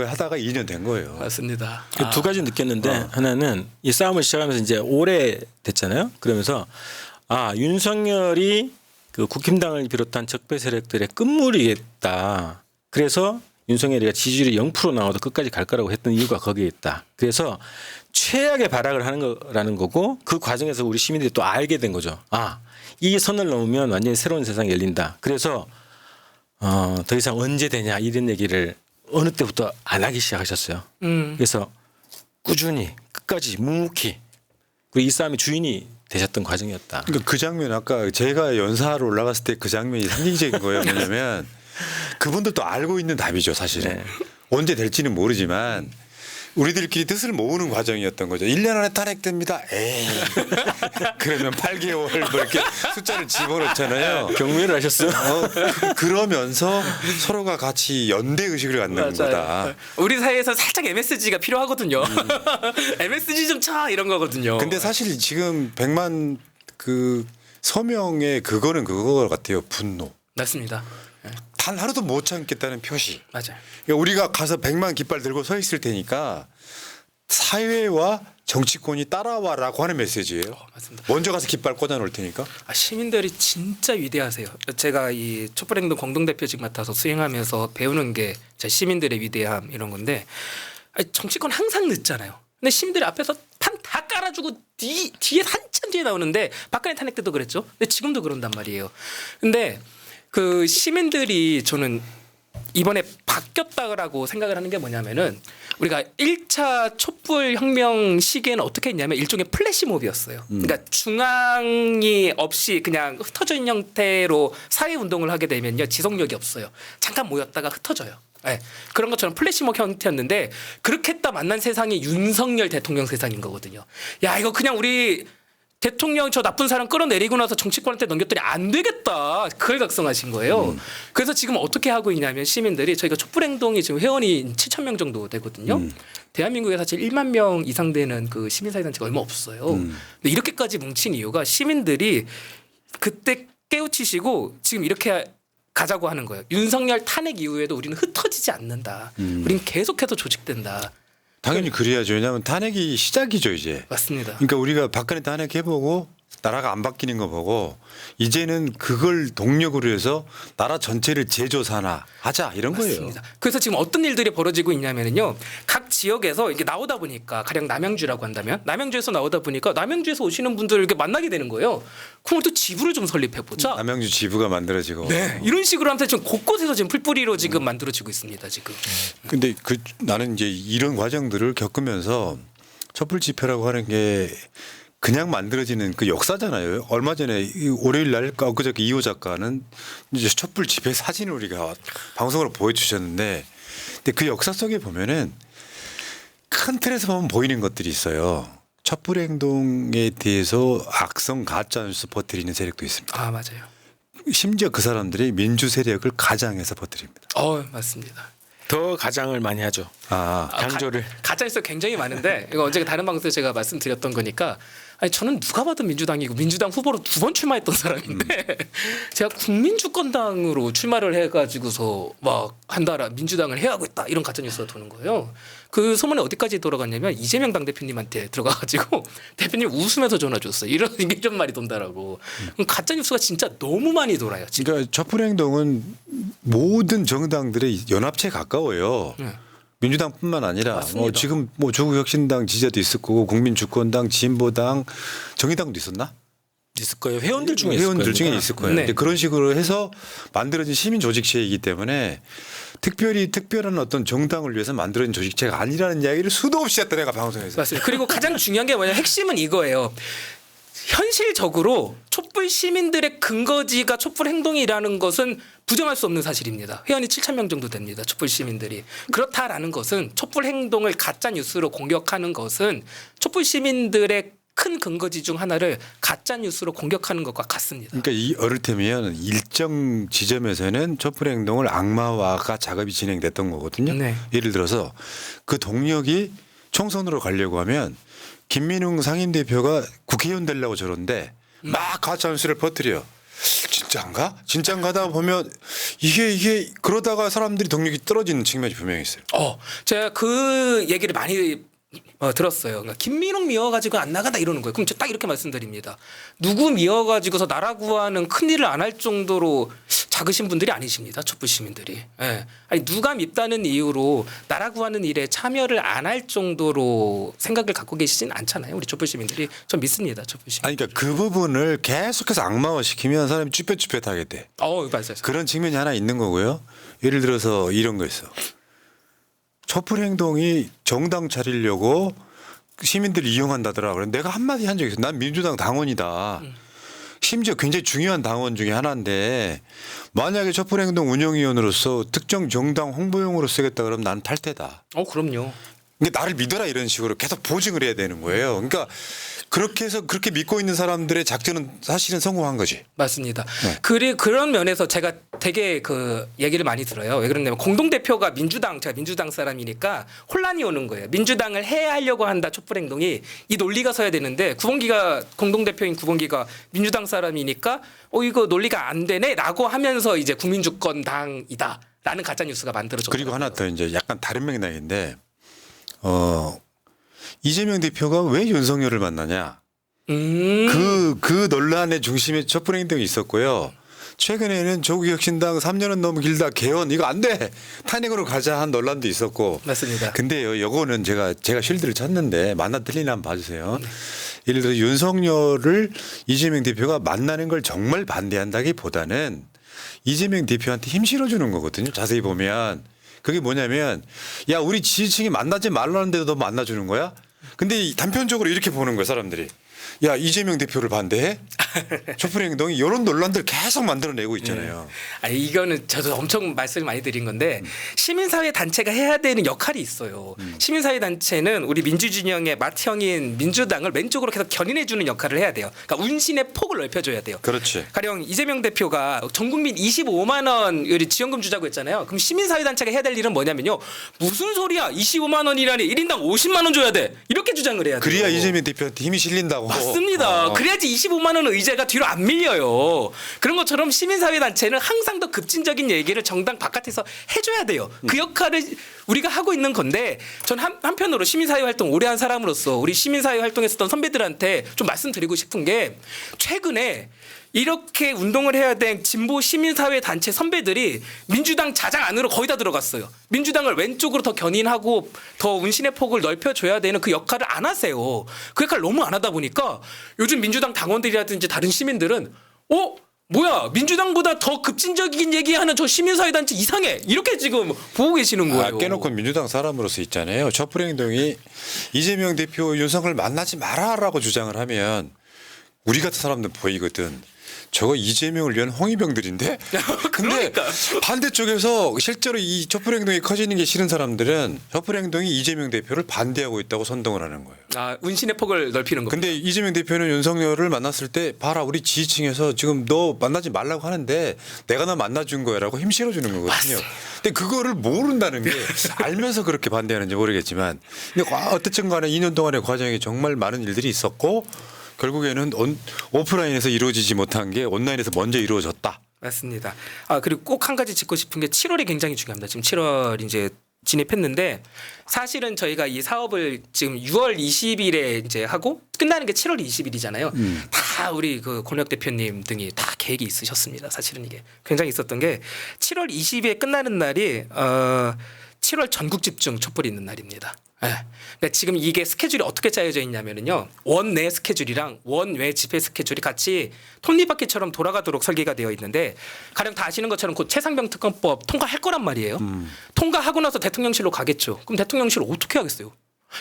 하다가 2년 된 거예요. 맞습니다. 두 가지 느꼈는데 하나는 이 싸움을 시작하면서 이제 오래 됐잖아요. 그러면서 아 윤석열이 그 국힘당을 비롯한 적폐 세력들의 끝물이겠다. 그래서 윤석열이가 지지율이 0% 나와도 끝까지 갈 거라고 했던 이유가 거기에 있다. 그래서 최악의 발악을 하는 거라는 거고 그 과정에서 우리 시민들이 또 알게 된 거죠. 아, 이 선을 넘으면 완전히 새로운 세상이 열린다. 그래서 더 이상 언제 되냐 이런 얘기를 어느 때부터 안 하기 시작하셨어요. 그래서 꾸준히 끝까지 묵묵히 그리고 이 싸움의 주인이 되셨던 과정이었다. 그러니까 그 장면 아까 제가 연사로 올라갔을 때 그 장면이 상징적인 거예요. 뭐냐면 그분들도 알고 있는 답이죠 사실은. 네. 언제 될지는 모르지만 우리들끼리 뜻을 모으는 과정이었던 거죠. 1년 안에 탄핵됩니다. 에이. 그러면 8개월 뭐 이렇게 숫자를 집어넣잖아요. 경매를 하셨어요? 그러면서 서로가 같이 연대 의식을 갖는 거다. 우리 사회에서 살짝 MSG가 필요하거든요. MSG 좀 차 이런 거거든요. 근데 사실 지금 100만 그 서명의 그거는 그거 같아요. 분노. 맞습니다. 단 하루도 못 참겠다는 표시. 맞아요. 그러니까 우리가 가서 100만 깃발 들고 서 있을 테니까 사회와 정치권이 따라와라고 하는 메시지예요. 맞습니다. 먼저 가서 깃발 꽂아 놓을 테니까. 시민들이 진짜 위대하세요. 제가 이 촛불행동 공동대표직 맡아서 수행하면서 배우는 게 시민들의 위대함 이런 건데 정치권 항상 늦잖아요. 근데 시민들이 앞에서 판 다 깔아주고 뒤에 한참 뒤에 나오는데 박근혜 탄핵 때도 그랬죠. 근데 지금도 그런단 말이에요. 근데 그 시민들이 저는 이번에 바뀌었다고 생각을 하는 게 뭐냐면은 우리가 1차 촛불 혁명 시기에는 어떻게 했냐면 일종의 플래시몹이었어요. 그러니까 중앙이 없이 그냥 흩어져 있는 형태로 사회 운동을 하게 되면요 지속력이 없어요. 잠깐 모였다가 흩어져요. 네. 그런 것처럼 플래시몹 형태였는데 그렇게 했다 만난 세상이 윤석열 대통령 세상인 거거든요. 야 이거 그냥 우리 대통령 저 나쁜 사람 끌어내리고 나서 정치권한테 넘겼더니 안 되겠다. 그걸 각성하신 거예요. 그래서 지금 어떻게 하고 있냐면 시민들이 저희가 촛불행동이 지금 회원이 7천 명 정도 되거든요. 대한민국에 사실 1만 명 이상 되는 그 시민사회단체가 얼마 없어요. 근데 이렇게까지 뭉친 이유가 시민들이 그때 깨우치시고 지금 이렇게 가자고 하는 거예요. 윤석열 탄핵 이후에도 우리는 흩어지지 않는다. 우리는 계속해서 조직된다. 당연히 그래야죠. 왜냐하면 탄핵이 시작이죠 이제. 맞습니다. 그러니까 우리가 박근혜 탄핵 해보고 나라가 안 바뀌는 거 보고 이제는 그걸 동력으로 해서 나라 전체를 재조사하자 이런 거예요. 맞습니다. 그래서 지금 어떤 일들이 벌어지고 있냐면요. 각 지역에서 이게 나오다 보니까 가령 남양주라고 한다면 남양주에서 나오다 보니까 남양주에서 오시는 분들을 이렇게 만나게 되는 거예요. 그럼 또 지부를 좀 설립해 보자. 남양주 지부가 만들어지고. 네, 이런 식으로 하면서 지금 곳곳에서 지금 풀뿌리로 지금 만들어지고 있습니다. 지금. 근데 그 나는 이제 이런 과정들을 겪으면서 촛불 집회라고 하는 게 그냥 만들어지는 그 역사잖아요. 얼마 전에 월요일 날 엊그저께 이호 작가는 이제 촛불 집회 사진을 우리가 방송으로 보여주셨는데, 근데 그 역사 속에 보면은 큰 틀에서 보면 보이는 것들이 있어요. 촛불 행동에 대해서 악성 가짜 뉴스 퍼뜨리는 세력도 있습니다. 아 맞아요. 심지어 그 사람들이 민주 세력을 가장해서 퍼뜨립니다. 맞습니다. 더 가장을 많이 하죠. 강조를. 가짜뉴스 굉장히 많은데 이거 어제 다른 방송에서 제가 말씀드렸던 거니까 아니 저는 누가 봐도 민주당이고 민주당 후보로 2번 출마했던 사람인데 제가 국민주권당으로 출마를 해가지고서 막 한다라 민주당을 해하고 있다 이런 가짜뉴스가 도는 거예요. 그 소문이 어디까지 돌아갔냐면 이재명 당대표님한테 들어가가지고 대표님 웃으면서 전화 줬어요. 이런 이런 말이 돈다라고. 가짜뉴스가 진짜 너무 많이 돌아요. 지금. 그러니까 촛불 행동은 모든 정당들의 연합체에 가까워요. 네. 민주당뿐만 아니라 맞습니다. 지금 조국혁신당 지지자도 있을 거고 국민주권당, 진보당, 정의당도 있었나? 있을 거예요. 회원들 중에 있을 회원들 거예요. 중에 있을 거예요. 네. 근데 그런 식으로 해서 만들어진 시민 조직체이기 때문에 특별한 어떤 정당을 위해서 만들어진 조직체가 아니라는 이야기를 수도 없이 했다 내가 방송에서. 맞습니다. 그리고 가장 중요한 게 뭐냐 핵심은 이거예요. 현실적으로 촛불 시민들의 근거지가 촛불 행동이라는 것은 부정할 수 없는 사실입니다. 회원이 7천 명 정도 됩니다. 촛불 시민들이. 그렇다라는 것은 촛불 행동을 가짜 뉴스로 공격하는 것은 촛불 시민들의 큰 근거지 중 하나를 가짜 뉴스로 공격하는 것과 같습니다. 그러니까 이를테면 일정 지점에서는 촛불 행동을 악마화가 작업이 진행됐던 거거든요. 네. 예를 들어서 그 동력이 총선으로 가려고 하면 김민웅 상임대표가 국회의원 되려고 저런데 막 가짜뉴스를 퍼뜨려. 진짜인가? 진짜인가다 보면 이게 그러다가 사람들이 동력이 떨어지는 측면이 분명히 있어요. 제가 그 얘기를 많이 들었어요. 그러니까 김민웅 미워가지고 안 나간다 이러는 거예요. 그럼 제가 딱 이렇게 말씀드립니다. 누구 미워가지고서 나라 구하는 큰 일을 안 할 정도로 작으신 분들이 아니십니다. 촛불 시민들이. 예. 아니 누가 밉다는 이유로 나라 구하는 일에 참여를 안 할 정도로 생각을 갖고 계시진 않잖아요. 우리 촛불 시민들이. 전 믿습니다. 촛불 시민. 아니 그러니까 그 부분을 계속해서 악마화 시키면 사람이 쭈뼛쭈뼛하게 돼. 맞아요. 그런 측면이 하나 있는 거고요. 예를 들어서 이런 거 있어. 촛불 행동이 정당 차리려고 시민들 이용한다더라. 그래 내가 한마디 한 적이 있어. 난 민주당 당원이다. 심지어 굉장히 중요한 당원 중에 하나인데 만약에 촛불행동 운영위원으로서 특정 정당 홍보용으로 쓰겠다 그러면 난 탈퇴다. 그럼요. 그러니까 나를 믿어라 이런 식으로 계속 보증을 해야 되는 거예요. 그러니까 그렇게 해서 그렇게 믿고 있는 사람들의 작전은 사실은 성공한 거지. 맞습니다. 네. 그런 면에서 제가 되게 그 얘기를 많이 들어요. 왜 그러냐면 공동대표가 제가 민주당 사람이니까 혼란이 오는 거예요. 민주당을 해하려고 한다 촛불 행동이 이 논리가 서야 되는데 공동대표인 구본기가 민주당 사람이니까 이거 논리가 안 되네라고 하면서 이제 국민주권당이다라는 가짜 뉴스가 만들어졌고 그리고 하나 더 이제 약간 다른 맥락인데 이재명 대표가 왜 윤석열을 만나냐? 그 논란의 중심에 촛불 행동이 있었고요. 최근에는 조국혁신당 3년은 너무 길다 개헌 이거 안 돼 탄핵으로 가자 한 논란도 있었고. 맞습니다. 근데요, 요거는 제가 쉴드를 쳤는데 맞나 틀리나 한번 봐주세요. 예를 들어 윤석열을 이재명 대표가 만나는 걸 정말 반대한다기보다는 이재명 대표한테 힘 실어주는 거거든요. 자세히 보면 그게 뭐냐면 야 우리 지지층이 만나지 말라는데도 너 만나주는 거야? 근데 단편적으로 이렇게 보는 거야 사람들이. 야 이재명 대표를 반대해? 촛불 행동이 이런 논란들 계속 만들어내고 있잖아요. 이거는 저도 엄청 말씀을 많이 드린 건데 시민사회 단체가 해야 되는 역할이 있어요. 시민사회 단체는 우리 민주진영의 맏형인 민주당을 왼쪽으로 계속 견인해 주는 역할을 해야 돼요. 그러니까 운신의 폭을 넓혀줘야 돼요. 그렇지. 가령 이재명 대표가 전국민 25만 원 지원금 주자고 했잖아요. 그럼 시민사회 단체가 해야 될 일은 뭐냐면요. 무슨 소리야? 25만 원이라니 1인당 50만 원 줘야 돼. 이렇게 주장을 해야 돼요. 그래야 이재명 대표한테 힘이 실린다고. 맞습니다. 그래야지 25만 원 의제가 뒤로 안 밀려요. 그런 것처럼 시민사회 단체는 항상 더 급진적인 얘기를 정당 바깥에서 해줘야 돼요. 그 역할을 우리가 하고 있는 건데 전 한편으로 시민사회 활동 오래 한 사람으로서 우리 시민사회 활동했었던 선배들한테 좀 말씀드리고 싶은 게 최근에 이렇게 운동을 해야 된 진보 시민사회 단체 선배들이 민주당 자장 안으로 거의 다 들어갔어요. 민주당을 왼쪽으로 더 견인하고 더 운신의 폭을 넓혀줘야 되는 그 역할을 안 하세요. 그 역할을 너무 안 하다 보니까 요즘 민주당 당원들이라든지 다른 시민들은 뭐야 민주당보다 더 급진적인 얘기하는 저 시민사회 단체 이상해 이렇게 지금 보고 계시는 거예요. 깨놓고 민주당 사람으로서 있잖아요. 촛불 행동이 이재명 대표 윤석열 만나지 마라라고 주장을 하면 우리 같은 사람들 보이거든. 저거 이재명을 위한 홍위병들인데? 근데 그러니까. 반대쪽에서 실제로 이 촛불 행동이 커지는 게 싫은 사람들은 촛불 행동이 이재명 대표를 반대하고 있다고 선동을 하는 거예요. 운신의 폭을 넓히는 거. 근데 이재명 대표는 윤석열을 만났을 때 봐라 우리 지지층에서 지금 너 만나지 말라고 하는데 내가 너 만나준 거야라고 힘 실어주는 거거든요. 맞습니다. 근데 그거를 모른다는 게 알면서 그렇게 반대하는지 모르겠지만 근데 어쨌든 간에 2년 동안의 과정에 정말 많은 일들이 있었고 결국에는 오프라인에서 이루어지지 못한 게 온라인에서 먼저 이루어졌다. 맞습니다. 그리고 꼭 한 가지 짚고 싶은 게 7월이 굉장히 중요합니다. 지금 7월 이제 진입했는데 사실은 저희가 이 사업을 지금 6월 20일에 이제 하고 끝나는 게 7월 20일이잖아요. 다 우리 그 권혁 대표님 등이 다 계획이 있으셨습니다. 사실은 이게 굉장히 있었던 게 7월 20일에 끝나는 날이 7월 전국 집중 촛불이 있는 날입니다. 그러니까 지금 이게 스케줄이 어떻게 짜여져 있냐면요. 원내 스케줄이랑 원외 집회 스케줄이 같이 톱니바퀴처럼 돌아가도록 설계가 되어 있는데 가령 다 아시는 것처럼 곧 최상병 특검법 통과할 거란 말이에요. 통과하고 나서 대통령실로 가겠죠. 그럼 대통령실 어떻게 하겠어요?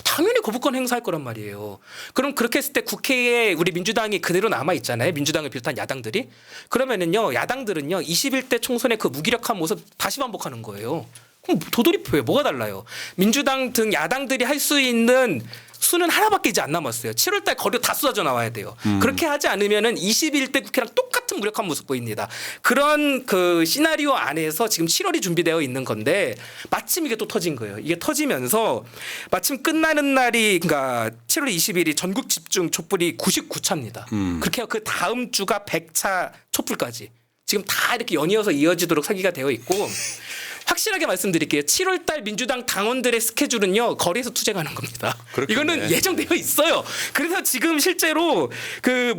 당연히 거부권 행사할 거란 말이에요. 그럼 그렇게 했을 때 국회에 우리 민주당이 그대로 남아 있잖아요. 민주당을 비롯한 야당들이. 그러면은요. 야당들은요. 21대 총선의 그 무기력한 모습 다시 반복하는 거예요. 그럼 도돌이표에 뭐가 달라요? 민주당 등 야당들이 할 수 있는 수는 하나밖에 이제 안 남았어요. 7월 달 거리로 다 쏟아져 나와야 돼요. 그렇게 하지 않으면은 21대 국회랑 똑같은 무력한 모습 보입니다. 그런 그 시나리오 안에서 지금 7월이 준비되어 있는 건데 마침 이게 또 터진 거예요. 이게 터지면서 마침 끝나는 날이 그러니까 7월 20일이 전국 집중 촛불이 99차입니다. 그렇게 그 다음 주가 100차 촛불까지 지금 다 이렇게 연이어서 이어지도록 설계가 되어 있고 확실하게 말씀드릴게요. 7월 달 민주당 당원들의 스케줄은요. 거리에서 투쟁하는 겁니다. 그렇겠네. 이거는 예정되어 있어요. 그래서 지금 실제로 그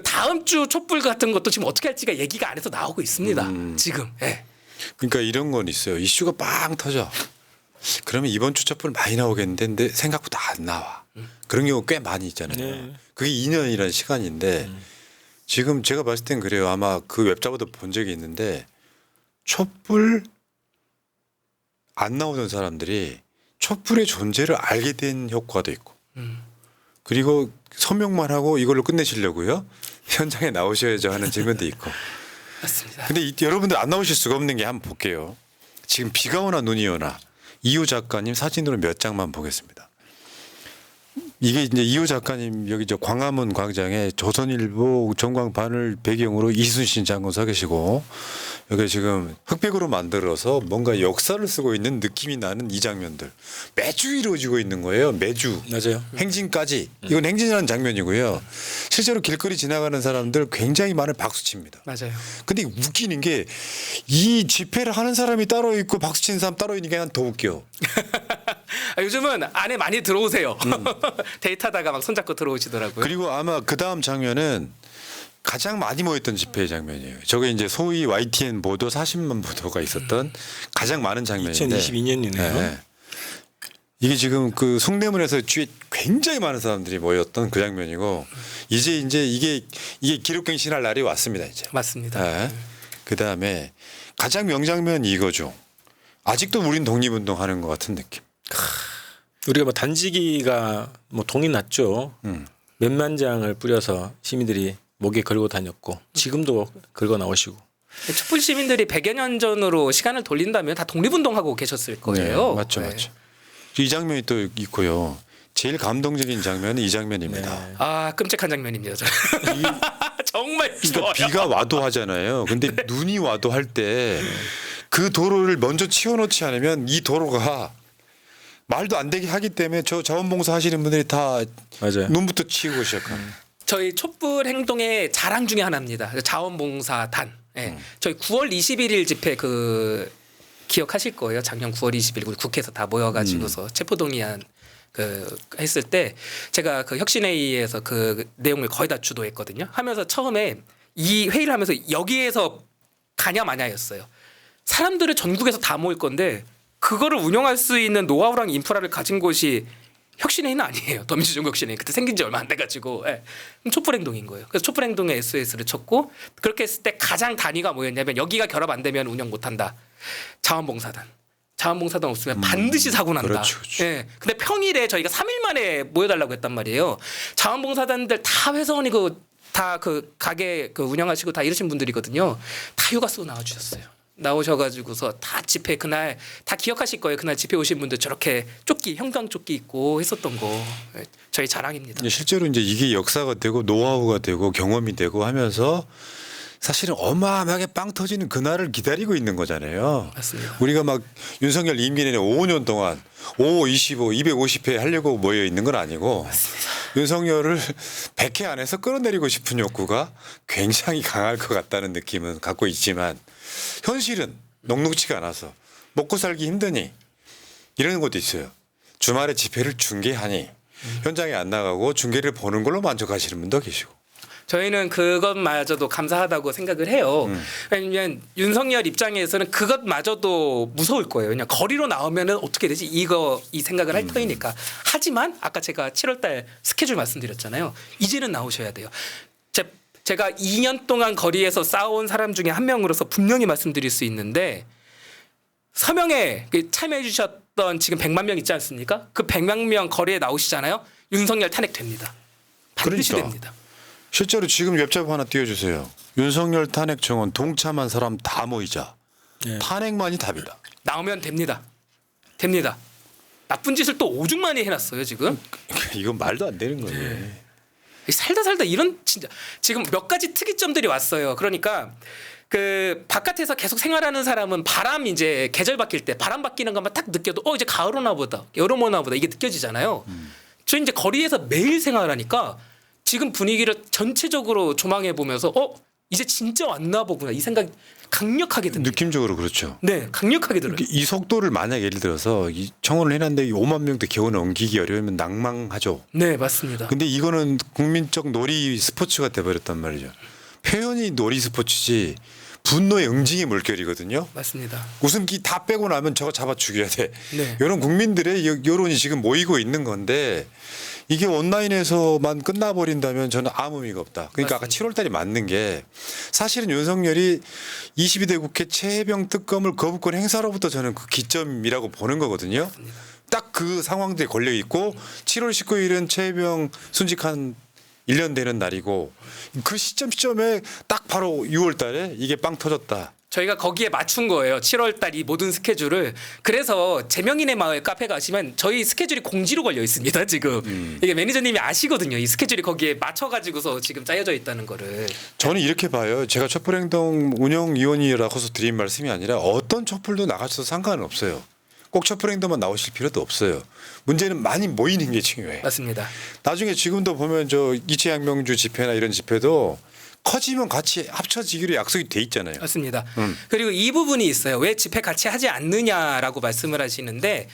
다음 주 촛불 같은 것도 지금 어떻게 할지가 얘기가 안에서 나오고 있습니다. 지금. 예. 그러니까 이런 건 있어요. 이슈가 빵 터져. 그러면 이번 주 촛불 많이 나오겠는데 근데 생각보다 안 나와. 그런 경우 꽤 많이 있잖아요. 네. 그게 2년이라는 시간인데 지금 제가 봤을 땐 그래요. 아마 그 웹자보도 본 적이 있는데 촛불 안 나오던 사람들이 촛불의 존재를 알게 된 효과도 있고 그리고 서명만 하고 이걸로 끝내시려고요? 현장에 나오셔야죠 하는 질문도 있고 맞습니다. 근데 여러분들 안 나오실 수가 없는 게 한번 볼게요. 지금 비가 오나 눈이 오나 이호 작가님 사진으로 몇 장만 보겠습니다. 이게 이제 이호 작가님 여기 저 광화문 광장에 조선일보 전광판을 배경으로 이순신 장군 서 계시고 여기 지금 흑백으로 만들어서 뭔가 역사를 쓰고 있는 느낌이 나는 이 장면들 매주 이루어지고 있는 거예요. 매주 맞아요. 행진까지 이건 행진이라는 장면이고요. 실제로 길거리 지나가는 사람들 굉장히 많은 박수 칩니다. 맞아요. 근데 웃기는 게 이 집회를 하는 사람이 따로 있고 박수 치는 사람 따로 있는 게 난 더 웃겨. 요즘은 안에 많이 들어오세요. 데이트하다가 막 손잡고 들어오시더라고요. 그리고 아마 그 다음 장면은 가장 많이 모였던 집회의 장면이에요. 저게 이제 소위 YTN 보도 40만 보도가 있었던 가장 많은 장면인데 2022년이네요. 이게 지금 그 숭례문에서 굉장히 많은 사람들이 모였던 그 장면이고 이제 이게 기록갱신할 날이 왔습니다. 이제. 맞습니다. 네. 그 다음에 가장 명장면이 이거죠. 아직도 우린 독립운동하는 것 같은 느낌. 우리가 뭐 단지기가 뭐 동이 났죠. 몇만 장을 뿌려서 시민들이 목에 걸고 다녔고 지금도 걸고 나오시고. 촛불 시민들이 100여 년 전으로 시간을 돌린다면 다 독립운동하고 계셨을 거예요. 네, 맞죠. 이 장면이 또 있고요. 제일 감동적인 장면은 이 장면입니다. 네. 아 끔찍한 장면입니다. 정말 그러니까 추워요. 비가 와도 하잖아요. 근데 눈이 와도 할 때 그 도로를 먼저 치워놓지 않으면 이 도로가 말도 안 되게 하기 때문에 저 자원봉사 하시는 분들이 다 맞아요. 눈부터 치우고 시작합니다. 저희 촛불 행동의 자랑 중에 하나입니다. 자원봉사단. 예. 저희 9월 21일 집회 그 기억하실 거예요. 작년 9월 20일 우리 국회에서 다 모여가지고서 체포동의안 그 했을 때 제가 그 혁신회의에서 그 내용을 거의 다 주도했거든요. 하면서 처음에 이 회의를 하면서 여기에서 가냐 마냐였어요. 사람들을 전국에서 다 모일 건데 그거를 운영할 수 있는 노하우랑 인프라를 가진 곳이 혁신회의는 아니에요. 더민주정국혁신회의 그때 생긴 지 얼마 안 돼가지고 촛불행동인 거예요. 그래서 촛불행동에 SOS를 쳤고 그렇게 했을 때 가장 단위가 뭐였냐면 여기가 결합 안 되면 운영 못한다. 자원봉사단. 자원봉사단 없으면 반드시 사고 난다. 그렇죠, 그렇죠. 예. 근데 평일에 저희가 3일 만에 모여달라고 했단 말이에요. 자원봉사단들 다 회사원이 다 그 가게 그 운영하시고 다 이러신 분들이거든요. 다 휴가 쓰고 나와주셨어요. 나오셔가지고서 다 집회 그날 다 기억하실 거예요. 그날 집회 오신 분들 저렇게 조끼 형광 조끼 입고 했었던 거 저희 자랑입니다. 실제로 이제 이게 역사가 되고 노하우가 되고 경험이 되고 하면서 사실은 어마어마하게 빵 터지는 그날을 기다리고 있는 거잖아요. 맞습니다. 우리가 막 윤석열 임기 내내 5년 동안 5, 25, 250회 하려고 모여 있는 건 아니고 윤석열을 100회 안에서 끌어내리고 싶은 욕구가 굉장히 강할 것 같다는 느낌은 갖고 있지만 현실은 녹록치가 않아서 먹고 살기 힘드니 이런 것도 있어요. 주말에 집회를 중계하니 현장에 안 나가고 중계를 보는 걸로 만족하시는 분도 계시고. 저희는 그것마저도 감사하다고 생각을 해요. 왜냐하면 윤석열 입장에서는 그것마저도 무서울 거예요. 그냥 거리로 나오면은 어떻게 되지? 이 생각을 할 터이니까. 하지만 아까 제가 7월달 스케줄 말씀드렸잖아요. 이제는 나오셔야 돼요. 제가 2년 동안 거리에서 싸운 사람 중에 한 명으로서 분명히 말씀드릴 수 있는데 서명에 참여해 주셨던 지금 100만 명 있지 않습니까? 그 100만 명 거리에 나오시잖아요. 윤석열 탄핵됩니다. 반드시 그러니까. 됩니다. 실제로 지금 웹잡 하나 띄워주세요. 윤석열 탄핵 정원 동참한 사람 다 모이자. 네. 탄핵만이 답이다. 나오면 됩니다. 됩니다. 나쁜 짓을 또 오죽만이 해놨어요 지금. 이건 말도 안 되는 거예요. 살다 이런 진짜 지금 몇 가지 특이점들이 왔어요. 그러니까 그 바깥에서 계속 생활하는 사람은 바람 이제 계절 바뀔 때 바람 바뀌는 것만 딱 느껴도 이제 가을 오나 보다 여름 오나 보다 이게 느껴지잖아요. 저 이제 거리에서 매일 생활하니까 지금 분위기를 전체적으로 조망해 보면서 이제 진짜 왔나 보구나 이 생각이 강력하게 듭니다. 느낌적으로 그렇죠. 네, 강력하게 들어요. 이 속도를 만약 예를 들어서 이 청원을 해놨는데 5만 명대 겨우 넘기기 어려우면 낭망하죠. 네, 맞습니다. 근데 이거는 국민적 놀이 스포츠가 돼버렸단 말이죠. 표현이 놀이 스포츠지 분노의 응징의 물결이거든요. 맞습니다. 웃음기 다 빼고 나면 저거 잡아 죽여야 돼. 네. 이런 국민들의 여론이 지금 모이고 있는 건데 이게 온라인에서만 끝나버린다면 저는 아무 의미가 없다. 그러니까 아까 7월 달이 맞는 게 사실은 윤석열이 22대 국회 최혜병 특검을 거부권 행사로부터 저는 그 기점이라고 보는 거거든요. 딱 그 상황들이 걸려 있고 7월 19일은 최혜병 순직한 1년 되는 날이고 그 시점에 딱 바로 6월 달에 이게 빵 터졌다. 저희가 거기에 맞춘 거예요. 7월 달 이 모든 스케줄을. 그래서 재명인의 마을 카페 가시면 저희 스케줄이 공지로 걸려 있습니다. 지금 이게 매니저님이 아시거든요. 이 스케줄이 거기에 맞춰가지고서 지금 짜여져 있다는 거를. 저는 이렇게 봐요. 제가 촛불행동 운영위원이라고서 드린 말씀이 아니라 어떤 촛불도 나가셔도 상관은 없어요. 꼭 촛불행동만 나오실 필요도 없어요. 문제는 많이 모이는 게 중요해요. 맞습니다. 나중에 지금도 보면 저 이채양명주 집회나 이런 집회도 커지면 같이 합쳐지기로 약속이 돼 있잖아요. 맞습니다. 그리고 이 부분이 있어요. 왜 집회 같이 하지 않느냐라고 말씀을 하시는데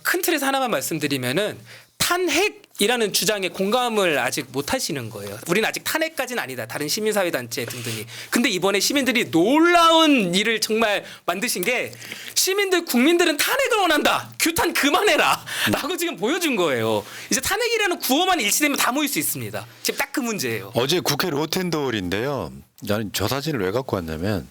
큰 틀에서 하나만 말씀드리면은 탄핵이라는 주장에 공감을 아직 못 하시는 거예요. 우리는 아직 탄핵까지는 아니다. 다른 시민사회단체 등등이. 근데 이번에 시민들이 놀라운 일을 정말 만드신 게 시민들 국민들은 탄핵을 원한다. 규탄 그만해라. 라고 지금 보여준 거예요. 이제 탄핵이라는 구호만 일치되면 다 모일 수 있습니다. 지금 딱 그 문제예요. 어제 국회 로텐도홀인데요. 나는 저 사진을 왜 갖고 왔냐면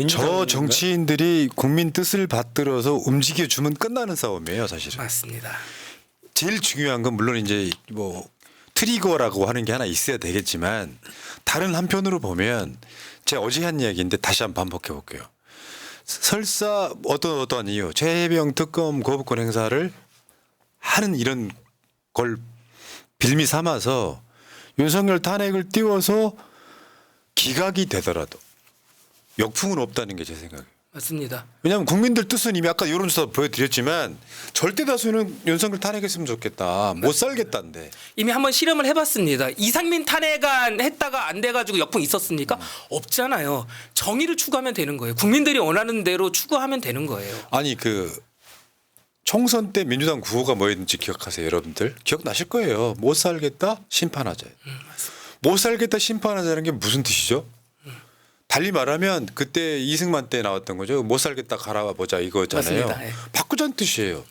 저 정치인들이 국민 뜻을 받들어서 움직여주면 끝나는 싸움이에요, 사실은. 맞습니다. 제일 중요한 건 물론 이제 뭐 트리거라고 하는 게 하나 있어야 되겠지만 다른 한편으로 보면 제가 어제 한 이야기인데 다시 한번 반복해 볼게요. 설사 어떠한 이유 최혜병 특검 거부권 행사를 하는 이런 걸 빌미 삼아서 윤석열 탄핵을 띄워서 기각이 되더라도 역풍은 없다는 게 제 생각이에요. 맞습니다. 왜냐하면 국민들 뜻은 이미 아까 여론조사 보여드렸지만 절대 다수는 윤석열 탄핵했으면 좋겠다. 못 살겠다는데. 이미 한번 실험을 해봤습니다. 이상민 탄핵안 했다가 안 돼가지고 역풍 있었습니까? 없잖아요. 정의를 추구하면 되는 거예요. 국민들이 원하는 대로 추구하면 되는 거예요. 아니 그 총선 때 민주당 구호가 뭐였는지 기억하세요, 여러분들? 기억나실 거예요. 못 살겠다 심판하자. 못 살겠다 심판하자는 게 무슨 뜻이죠? 달리 말하면 그때 이승만 때 나왔던 거죠. 못 살겠다 갈아보자 이거잖아요. 맞습니다. 예. 바꾸자는 뜻이에요.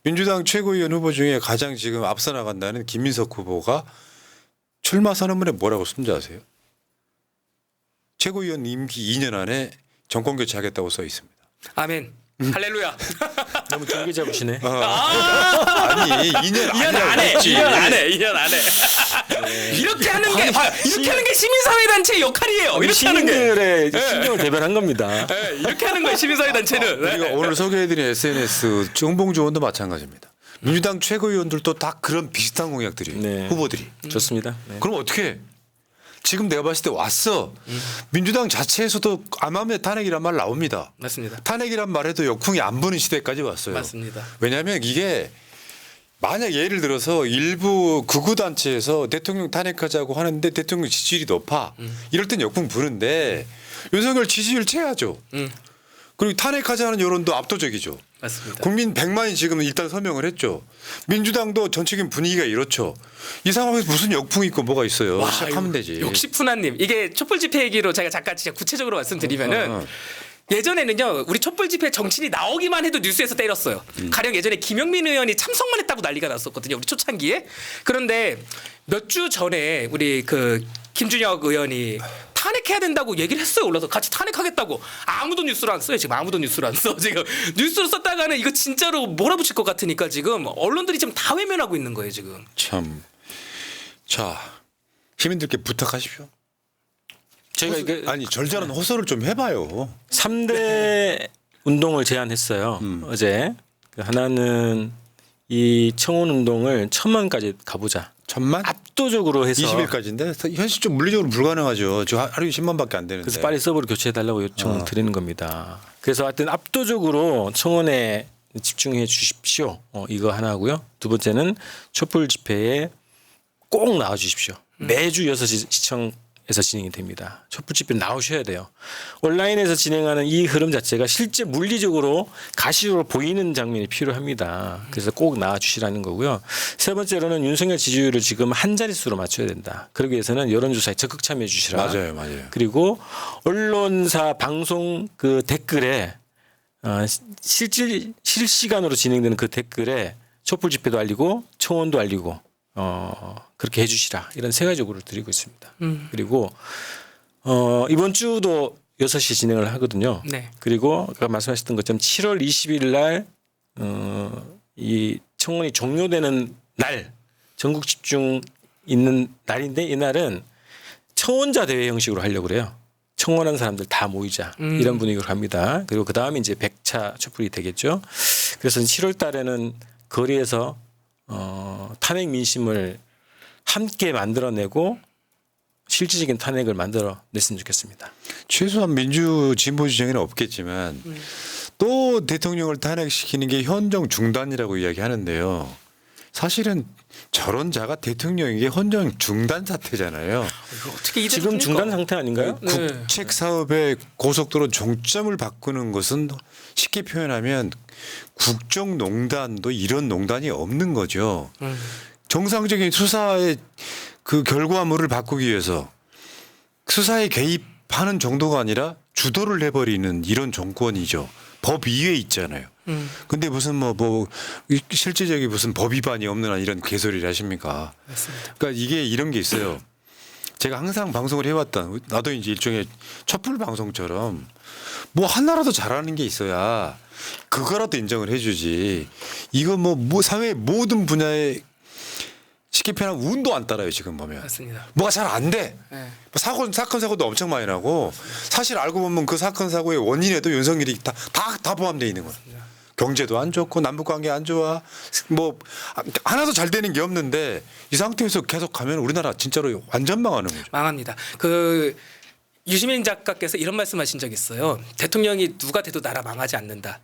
민주당 최고위원 후보 중에 가장 지금 앞서 나간다는 김민석 후보가 출마 선언문에 뭐라고 쓴지 아세요? 최고위원 임기 2년 안에 정권 교체하겠다고 써 있습니다. 아멘. 할렐루야. 너무 경계 잡으시네. 아니 2년 2년 안에. 2년 안에. 2년 안에. 이렇게 하는 게 이렇게 하는 게 시민사회단체의 역할이에요. 이렇게 하는 게. 시민들의 신경을 대변한 겁니다. 네, 이렇게 하는 거예요. 시민사회단체는. 네. 우리가 오늘 소개해드린 SNS 정봉주 의원도 마찬가지입니다. 민주당 최고위원들도 다 그런 비슷한 공약들이에요. 네. 후보들이. 좋습니다. 네. 그럼 어떻게 해? 지금 내가 봤을 때 왔어. 민주당 자체에서도 암암의 탄핵이란 말 나옵니다. 맞습니다. 탄핵이란 말에도 역풍이 안 부는 시대까지 왔어요. 맞습니다. 왜냐하면 이게 만약 예를 들어서 일부 극우 단체에서 대통령 탄핵하자고 하는데 대통령 지지율이 높아. 이럴 땐 역풍 부는데 윤석열 지지율 채야죠. 그리고 탄핵하자는 여론도 압도적이죠. 맞습니다. 국민 100만이 지금 일단 서명을 했죠. 민주당도 전체적인 분위기가 이렇죠. 이 상황에서 무슨 역풍이 있고 뭐가 있어요. 와, 시작하면 되지. 역시 푸나님. 이게 촛불 집회 얘기로 제가 잠깐 진짜 구체적으로 말씀드리면은 예전에는요 우리 촛불 집회 정치인이 나오기만 해도 뉴스에서 때렸어요. 가령 예전에 김영민 의원이 참석만 했다고 난리가 났었거든요. 우리 초창기에. 그런데 몇 주 전에 우리 그 김준혁 의원이 탄핵해야 된다고 얘기를 했어요. 올라서 같이 탄핵하겠다고. 아무도 뉴스를 안 써요. 지금 아무도 뉴스를 안 써. 지금 뉴스를 썼다가는 이거 진짜로 몰아붙일 것 같으니까 지금 언론들이 지금 다 외면하고 있는 거예요. 지금. 참. 자, 시민들께 부탁하십시오. 저희가 이게 아니 절절한 호소를 좀 해봐요. 3대 운동을 제안했어요. 어제. 하나는 이 청원 운동을 1000만까지 가보자. 1000만? 압도적으로 해서 20일까지인데 현실적으로 물리적으로 불가능하죠. 저 하루에 10만밖에 안 되는데. 그래서 빨리 서버를 교체해달라고 요청을 드리는 겁니다. 그래서 하여튼 압도적으로 청원에 집중해 주십시오. 이거 하나고요. 두 번째는 촛불 집회에 꼭 나와 주십시오. 매주 6시 시청에서 진행이 됩니다. 촛불 집회 나오셔야 돼요. 온라인에서 진행하는 이 흐름 자체가 실제 물리적으로 가시적으로 보이는 장면이 필요합니다. 그래서 꼭 나와 주시라는 거고요. 세 번째로는 윤석열 지지율을 지금 한 자릿수로 맞춰야 된다. 그러기 위해서는 여론조사에 적극 참여해 주시라. 맞아요. 그리고 언론사 방송 그 댓글에 실시간으로 진행되는 그 댓글에 촛불 집회도 알리고 청원도 알리고 그렇게 해주시라 이런 세 가지적으로 드리고 있습니다. 그리고 이번 주도 6시 진행을 하거든요. 네. 그리고 아까 말씀하셨던 것처럼 7월 20일 날 이 청원이 종료되는 날 전국 집중 있는 날인데 이날은 청원자 대회 형식으로 하려고 그래요. 청원한 사람들 다 모이자 이런 분위기로 갑니다. 그리고 그 다음에 이제 100차 촛불이 되겠죠. 그래서 7월 달에는 거리에서 탄핵 민심을 함께 만들어내고 실질적인 탄핵을 만들어냈으면 좋겠습니다. 최소한 민주 진보 지정에는 없겠지만 또 대통령을 탄핵시키는 게 헌정 중단이라고 이야기하는데요. 사실은 저런 자가 대통령에게 헌정 중단 사태잖아요. 이거 어떻게 이대로 지금 둡니까? 중단 상태 아닌가요? 네. 국책 사업의 고속도로 종점을 바꾸는 것은 쉽게 표현하면 국정농단도 이런 농단이 없는 거죠. 정상적인 수사의 그 결과물을 바꾸기 위해서 수사에 개입하는 정도가 아니라 주도를 해버리는 이런 정권이죠. 법 위에 있잖아요. 근데 무슨 뭐 실질적인 무슨 법 위반이 없는 한 이런 개소리를 하십니까? 맞습니다. 그러니까 이게 이런 게 있어요. 제가 항상 방송을 해왔던 나도 이제 일종의 촛불 방송처럼 뭐 하나라도 잘하는 게 있어야 그거라도 인정을 해주지. 이거 뭐 사회 모든 분야에 쉽게 표현하면 운도 안 따라요 지금 보면. 맞습니다. 뭐가 잘 안 돼. 네. 사건 사고도 엄청 많이 나고 사실 알고 보면 그 사건 사고의 원인에도 윤석열이 다 포함되어 있는 거예요. 경제도 안 좋고 남북 관계 안 좋아. 뭐 하나도 잘 되는 게 없는데 이 상태에서 계속 가면 우리나라 진짜로 완전 망하는 거죠. 망합니다. 유시민 작가께서 이런 말씀하신 적 있어요. 대통령이 누가 돼도 나라 망하지 않는다.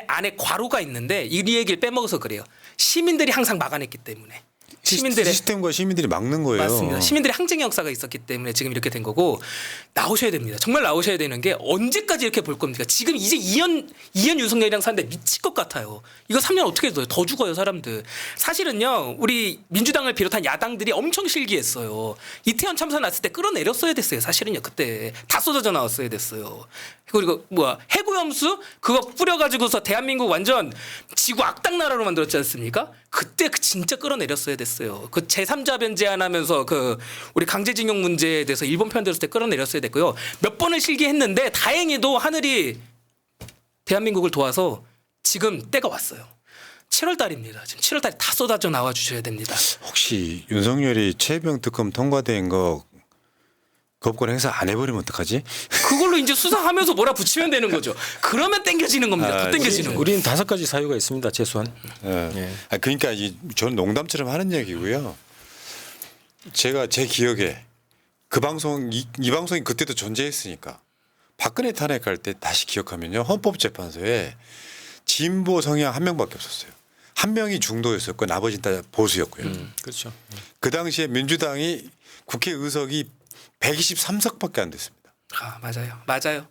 안에 괄호가 있는데 이 얘기를 빼먹어서 그래요. 시민들이 항상 막아냈기 때문에. 시민들의 시스템과 시민들이 막는 거예요. 맞습니다. 시민들의 항쟁의 역사가 있었기 때문에 지금 이렇게 된 거고 나오셔야 됩니다. 정말 나오셔야 되는 게 언제까지 이렇게 볼 겁니까? 지금 이제 2년 윤석열이랑 사는데 미칠 것 같아요. 이거 3년 어떻게 더 죽어요 사람들. 사실은요 우리 민주당을 비롯한 야당들이 엄청 실기했어요. 이태원 참사 났을 때 끌어내렸어야 됐어요. 사실은요 그때 다 쏟아져 나왔어야 됐어요. 그리고 해구염수 그거 뿌려가지고서 대한민국 완전 지구 악당 나라로 만들었지 않습니까? 그때 진짜 끌어내렸어야 됐어요. 그 제3자 변제안하면서 우리 강제징용 문제에 대해서 일본 편 들었을 때 끌어내렸어야 됐고요. 몇 번을 실기했는데 다행히도 하늘이 대한민국을 도와서 지금 때가 왔어요. 7월 달입니다. 지금 7월 달에 다 쏟아져 나와 주셔야 됩니다. 혹시 윤석열이 최병 특검 통과된 거 거부권 행사 안 해버리면 어떡하지? 그걸로 이제 수사하면서 몰아붙이면 되는 거죠. 그러면 땡겨지는 겁니다. 더 땡겨지는 거예요. 우리는 5가지 사유가 있습니다. 최소한. 예. 그러니까 저는 농담처럼 하는 얘기고요. 제가 제 기억에 그 방송 이 방송이 그때도 존재했으니까 박근혜 탄핵할 때 다시 기억하면요 헌법재판소에 진보 성향 한 명밖에 없었어요. 한 명이 중도였었고 나머지는 다 보수였고요. 그렇죠. 그 당시에 민주당이 국회 의석이 123석밖에 안 됐습니다. 맞아요.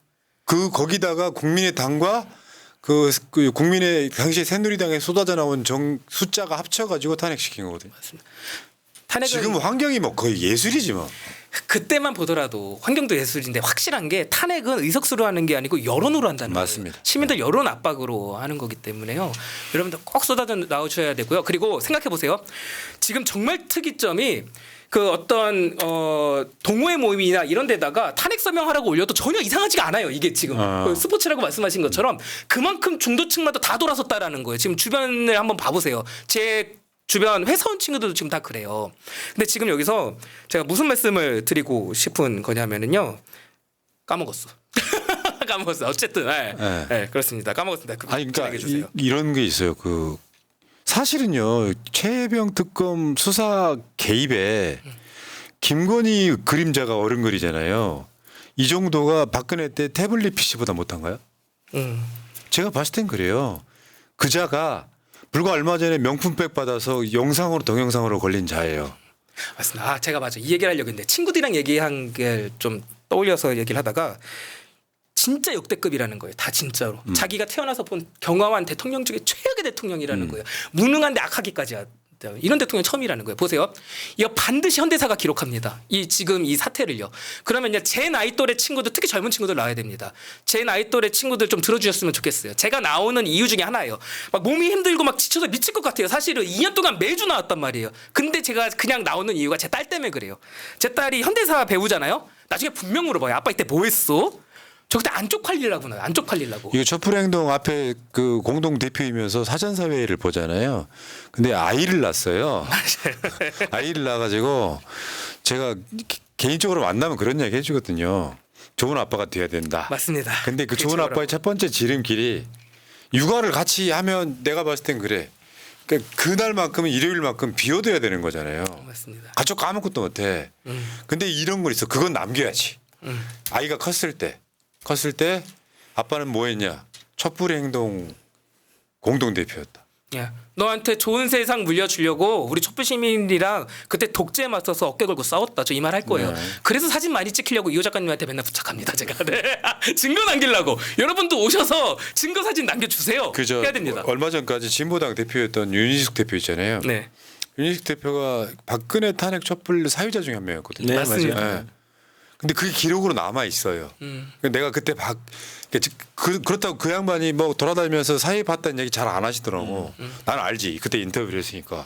거기다가 국민의당과 그 국민의 당시에 새누리당에 쏟아져 나온 숫자가 합쳐가지고 탄핵시킨 거거든요. 탄핵은 지금 환경이 뭐 거의 예술이지 뭐. 그때만 보더라도 환경도 예술인데 확실한 게 탄핵은 의석수로 하는 게 아니고 여론으로 한다는 맞습니다. 거예요. 시민들 여론 압박으로 하는 거기 때문에요. 여러분들 꼭 쏟아져 나오셔야 되고요. 그리고 생각해 보세요. 지금 정말 특이점이 어떤 동호회 모임이나 이런 데다가 탄핵 서명하라고 올려도 전혀 이상하지가 않아요. 이게 지금 스포츠라고 말씀하신 것처럼 그만큼 중도층마다 다 돌아섰다라는 거예요. 지금 주변을 한번 봐보세요. 제 주변 회사원 친구들도 지금 다 그래요. 근데 지금 여기서 제가 무슨 말씀을 드리고 싶은 거냐면은요. 까먹었어. 까먹었어. 어쨌든 네, 그렇습니다. 까먹었습니다. 아니 그러니까 이런 게 있어요. 사실은요 최병 특검 수사 개입에 김건희 그림자가 어른거리잖아요. 이 정도가 박근혜 때 태블릿 PC보다 못한가요? 제가 봤을 땐 그래요. 그자가 불과 얼마 전에 명품백 받아서 영상으로 동영상으로 걸린 자예요. 맞습니다. 제가 맞아. 이 얘기를 하려고 했는데 친구들이랑 얘기한 게 좀 떠올려서 얘기를 하다가 진짜 역대급이라는 거예요. 다 진짜로. 자기가 태어나서 본 경험한 대통령 중에 최악의 대통령이라는 거예요. 무능한데 악하기까지 이런 대통령 처음이라는 거예요. 보세요. 이거 반드시 현대사가 기록합니다. 지금 이 사태를요. 그러면요. 제 나이 또래 친구들 특히 젊은 친구들 나와야 됩니다. 제 나이 또래 친구들 좀 들어주셨으면 좋겠어요. 제가 나오는 이유 중에 하나예요. 막 몸이 힘들고 막 지쳐서 미칠 것 같아요. 사실은 2년 동안 매주 나왔단 말이에요. 근데 제가 그냥 나오는 이유가 제 딸 때문에 그래요. 제 딸이 현대사 배우잖아요. 나중에 분명 물어봐요. 아빠 이때 뭐 했어? 저 그때 안 쪽팔리려고 나요. 안 쪽팔리려고. 이거 촛불행동 앞에 공동 대표이면서 사전사회를 보잖아요. 근데 아이를 낳았어요. 아이를 낳아가지고 제가 개인적으로 만나면 그런 얘기 해주거든요. 좋은 아빠가 돼야 된다. 맞습니다. 근데 그 그게 좋은 최고라고. 아빠의 첫 번째 지름길이 육아를 같이 하면 내가 봤을 땐 그래. 그러니까 그날만큼은 일요일만큼 비워둬야 되는 거잖아요. 맞습니다. 가족 아무것도 못해. 근데 이런 거 있어. 그건 남겨야지. 아이가 컸을 때 아빠는 뭐 했냐. 촛불 행동 공동대표였다. 야, 너한테 좋은 세상 물려주려고 우리 촛불 시민이랑 그때 독재에 맞서서 어깨 걸고 싸웠다. 저 이 말 할 거예요. 그래서 사진 많이 찍히려고 이호 작가님한테 맨날 부탁합니다. 제가 네. 증거 남기려고 여러분도 오셔서 증거 사진 남겨주세요. 그저 해야 됩니다. 얼마 전까지 진보당 대표였던 윤희숙 대표 있잖아요. 네, 윤희숙 대표가 박근혜 탄핵 촛불 사유자 중에 한 명이었거든요. 네, 맞습니다. 맞아요. 네. 근데 그게 기록으로 남아 있어요. 내가 그때 그렇다고 그 양반이 뭐 돌아다니면서 사회 봤다는 얘기 잘 안 하시더라고. 나는 알지. 그때 인터뷰를 했으니까.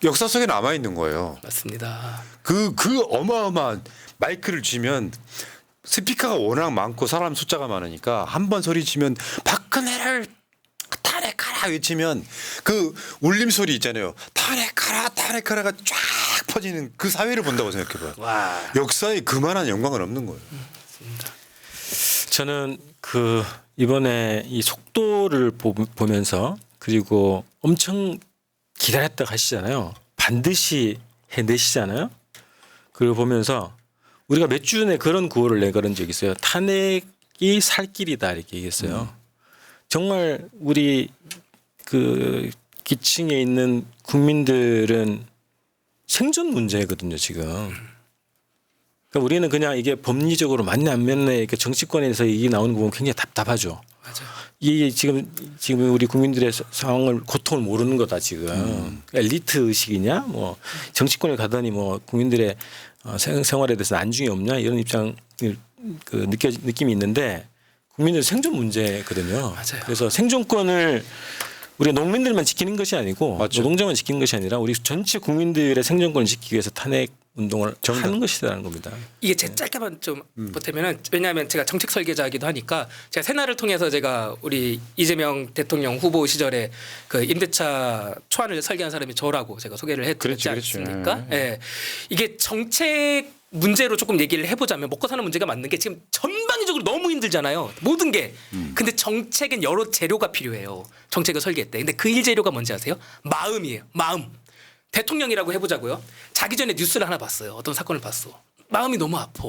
역사 속에 남아 있는 거예요. 맞습니다. 그 어마어마한 마이크를 쥐면 스피커가 워낙 많고 사람 숫자가 많으니까 한 번 소리 치면 박근혜를 탄핵하라 외치면 그 울림 소리 있잖아요. 탄핵하라가 쫙 퍼지는 그 사회를 본다고 생각해봐요. 와, 역사에 그만한 영광은 없는 거예요. 저는 그 이번에 이 속도를 보면서 그리고 엄청 기다렸다 가시잖아요. 반드시 해내시잖아요. 그걸 보면서 우리가 몇 주 전에 그런 구호를 내걸은 적이 있어요. 탄핵이 살 길이다 이렇게 얘기했어요. 정말 우리 그 기층에 있는 국민들은 생존 문제거든요 지금. 그러니까 우리는 그냥 이게 법리적으로 맞네 안 맞네 이렇게 정치권에서 얘기 나오는 거 보면 굉장히 답답하죠. 맞아요. 이게 지금 우리 국민들의 상황을 고통을 모르는 거다 지금. 엘리트 의식이냐 뭐 정치권에 가더니 뭐 국민들의 생활에 대해서 안중이 없냐 이런 입장을 그 느낌이 있는데 국민들 생존 문제거든요. 맞아요. 그래서 생존권을 우리 농민들만 지키는 것이 아니고 맞죠. 노동자만 지키는 것이 아니라 우리 전체 국민들의 생존권을 지키기 위해서 탄핵 운동을 하는 것이라는 겁니다. 이게 제 짧게만 좀 보태면은 왜냐하면 제가 정책 설계자이기도 하니까 제가 새날을 통해서 제가 우리 이재명 대통령 후보 시절에 그 임대차 초안을 설계한 사람이 저라고 제가 소개를 해드렸지 그렇지. 않습니까? 예. 이게 정책 문제로 조금 얘기를 해보자면 먹고 사는 문제가 맞는 게 지금 전방위적으로 너무 힘들잖아요. 모든 게. 근데 정책은 여러 재료가 필요해요. 정책을 설계할 때. 근데 그 일 재료가 뭔지 아세요? 마음이에요. 마음. 대통령이라고 해보자고요. 자기 전에 뉴스를 하나 봤어요. 어떤 사건을 봤어. 마음이 너무 아파.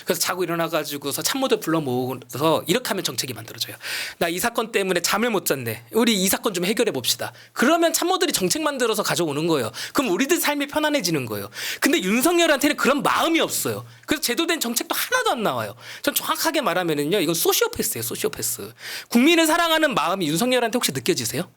그래서 자고 일어나가지고서 참모들 불러 모으고서 이렇게 하면 정책이 만들어져요. 나 이 사건 때문에 잠을 못 잤네. 우리 이 사건 좀 해결해 봅시다. 그러면 참모들이 정책 만들어서 가져오는 거예요. 그럼 우리들 삶이 편안해지는 거예요. 근데 윤석열한테는 그런 마음이 없어요. 그래서 제도된 정책도 하나도 안 나와요. 전 정확하게 말하면은요, 이건 소시오패스예요. 소시오패스. 국민을 사랑하는 마음이 윤석열한테 혹시 느껴지세요?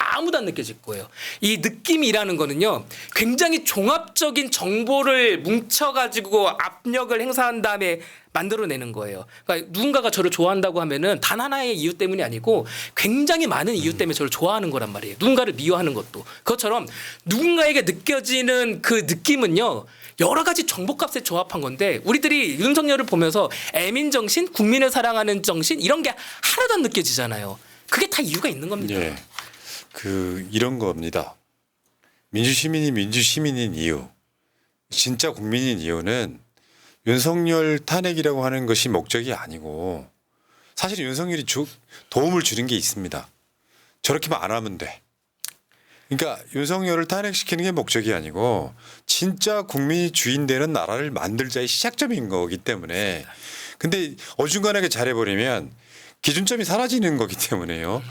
아무도 안 느껴질 거예요. 이 느낌이라는 거는요, 굉장히 종합적인 정보를 뭉쳐가지고 압력을 행사한 다음에 만들어내는 거예요. 그러니까 누군가가 저를 좋아한다고 하면은 단 하나의 이유 때문이 아니고 굉장히 많은 이유 때문에 저를 좋아하는 거란 말이에요. 누군가를 미워하는 것도. 그것처럼 누군가에게 느껴지는 그 느낌은요, 여러 가지 정보값에 조합한 건데 우리들이 윤석열을 보면서 애민 정신, 국민을 사랑하는 정신 이런 게 하나도 안 느껴지잖아요. 그게 다 이유가 있는 겁니다. 예. 이런 겁니다. 민주시민이 민주시민인 이유, 진짜 국민인 이유는 윤석열 탄핵이라고 하는 것이 목적이 아니고 사실 윤석열이 도움을 주는 게 있습니다. 저렇게만 안 하면 돼. 그러니까 윤석열을 탄핵시키는 게 목적이 아니고 진짜 국민이 주인 되는 나라를 만들자의 시작점인 거기 때문에 근데 어중간하게 잘해버리면 기준점이 사라지는 거기 때문에요.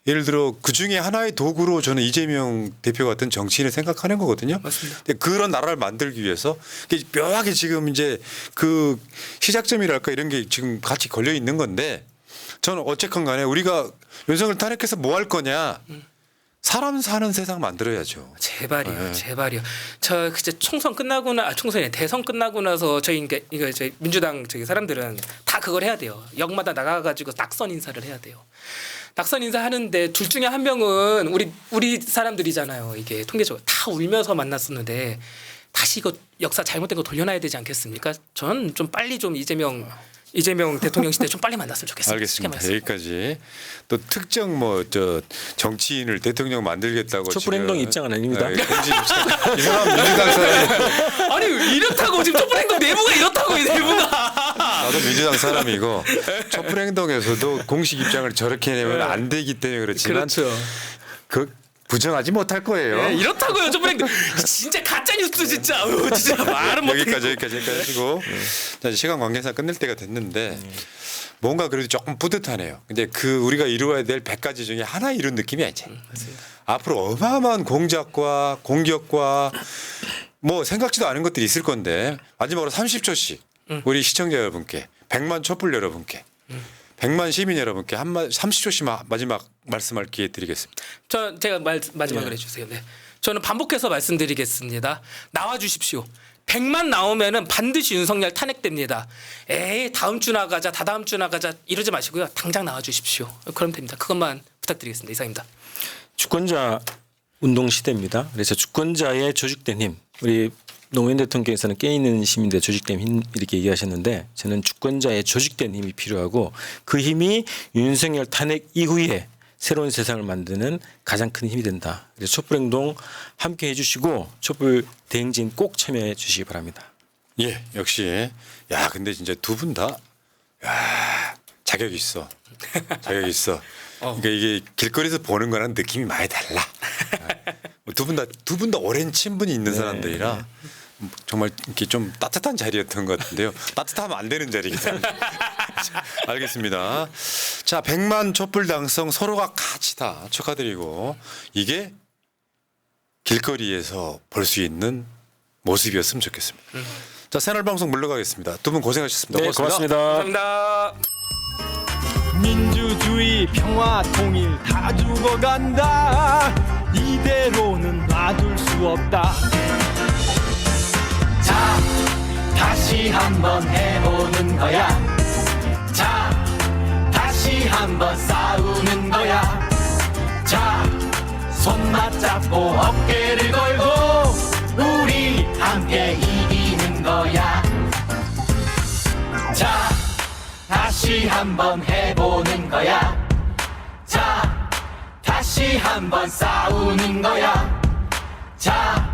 예를 들어 그 중에 하나의 도구로 저는 이재명 대표 같은 정치인을 생각하는 거거든요. 맞습니다. 근데 그런 나라를 만들기 위해서 묘하게 지금 이제 그 시작점이랄까 이런 게 지금 같이 걸려 있는 건데 저는 어쨌건 간에 우리가 윤석열 탄핵해서 뭐 할 거냐. 사람 사는 세상 만들어야죠. 제발이요, 네. 제발이요. 저 그때 총선 끝나고 총선이 대선 끝나고 나서 저희 이거 저희 민주당 저기 사람들은 다 그걸 해야 돼요. 역마다 나가가지고 낙선 인사를 해야 돼요. 낙선 인사 하는데 둘 중에 한 명은 우리 사람들이잖아요. 이게 통계적으로 다 울면서 만났었는데 다시 이거 역사 잘못된 거 돌려놔야 되지 않겠습니까? 전 좀 빨리 좀 이재명 대통령 시대 좀 빨리 만났으면 좋겠습니다. 알겠습니다. 여기까지 또 특정 정치인을 대통령 만들겠다고 촛불 행동 입장은 아닙니다. 이 사람 민주당 사람 아니 이렇다고 지금 촛불 행동 내부가 이렇다고 이 내부가 나도 민주당 사람이고 촛불 행동에서도 공식 입장을 저렇게 내면 안 되기 때문에 그렇지만 그렇죠. 그 부정하지 못할 거예요. 네, 이렇다고요. 촛불 행동 진짜 가짜 뉴스 진짜. 진짜 말은 못. 여기까지 하시고 자, 이제 시간 관계상 끝낼 때가 됐는데 뭔가 그래도 조금 뿌듯하네요. 근데 그 우리가 이루어야 될 100가지 중에 하나 이룬 느낌이야 이제. 앞으로 어마어마한 공작과 공격과 뭐 생각지도 않은 것들이 있을 건데 마지막으로 30초씩 우리 시청자 여러분께 100만 촛불 여러분께 100만 시민 여러분께 30초씩 마지막 말씀할 기회 드리겠습니다. 제가 마지막으로 해주세요. 네. 저는 반복해서 말씀드리겠습니다. 나와 주십시오. 100만 나오면은 반드시 윤석열 탄핵됩니다. 에이 다음 주 나가자 다다음 주 나가자 이러지 마시고요. 당장 나와 주십시오. 그럼 됩니다. 그것만 부탁드리겠습니다. 이상입니다. 주권자 운동 시대입니다. 그래서 주권자의 조직된 힘, 우리 노무현 대통령께서는 깨있는 시민들의 조직된 힘 이렇게 얘기하셨는데 저는 주권자의 조직된 힘이 필요하고 그 힘이 윤석열 탄핵 이후에 새로운 세상을 만드는 가장 큰 힘이 된다. 그래서 촛불행동 함께 해주시고 촛불 대행진 꼭 참여해 주시기 바랍니다. 예, 역시 야 근데 진짜 두 분 다 자격 있어. 그러니까 이게 길거리에서 보는 거랑 느낌이 많이 달라. 두 분 다 오랜 친분이 있는 사람들이라 정말 이렇게 좀 따뜻한 자리였던 것 같은데요. 따뜻하면 안 되는 자리이기 때문에. 알겠습니다. 자, 100만 촛불 당성 서로가 같이 다 축하드리고 이게 길거리에서 볼 수 있는 모습이었으면 좋겠습니다. 자, 새날 방송 물러가겠습니다. 두 분 고생하셨습니다. 네, 고맙습니다. 감사합니다. 민주주의 평화 통일 다 죽어간다 이대로는 놔둘 수 없다 자 다시 한번 해보는 거야 자 다시 한번 싸우는 거야 자 손 맞잡고 어깨를 걸고 우리 함께 이기는 거야 자 다시 한번 해보는 거야 자 다시 한번 싸우는 거야 자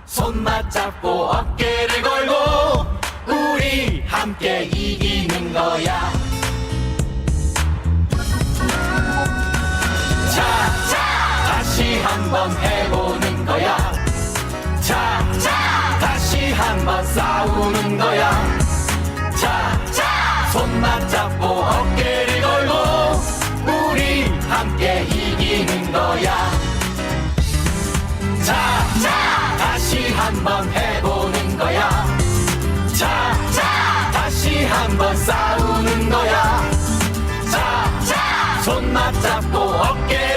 손 맞잡고 어깨를 걸고 우리 함께 이기는 거야 자 다시 한번 해보는 거야 자 다시 한번 싸우는 거야 자 손 맞잡고 어깨를 걸고 우리 함께 이기는 거야 자 다시 한번 해보는 거야 자 다시 한번 싸우는 거야 자 손 맞잡고 어깨를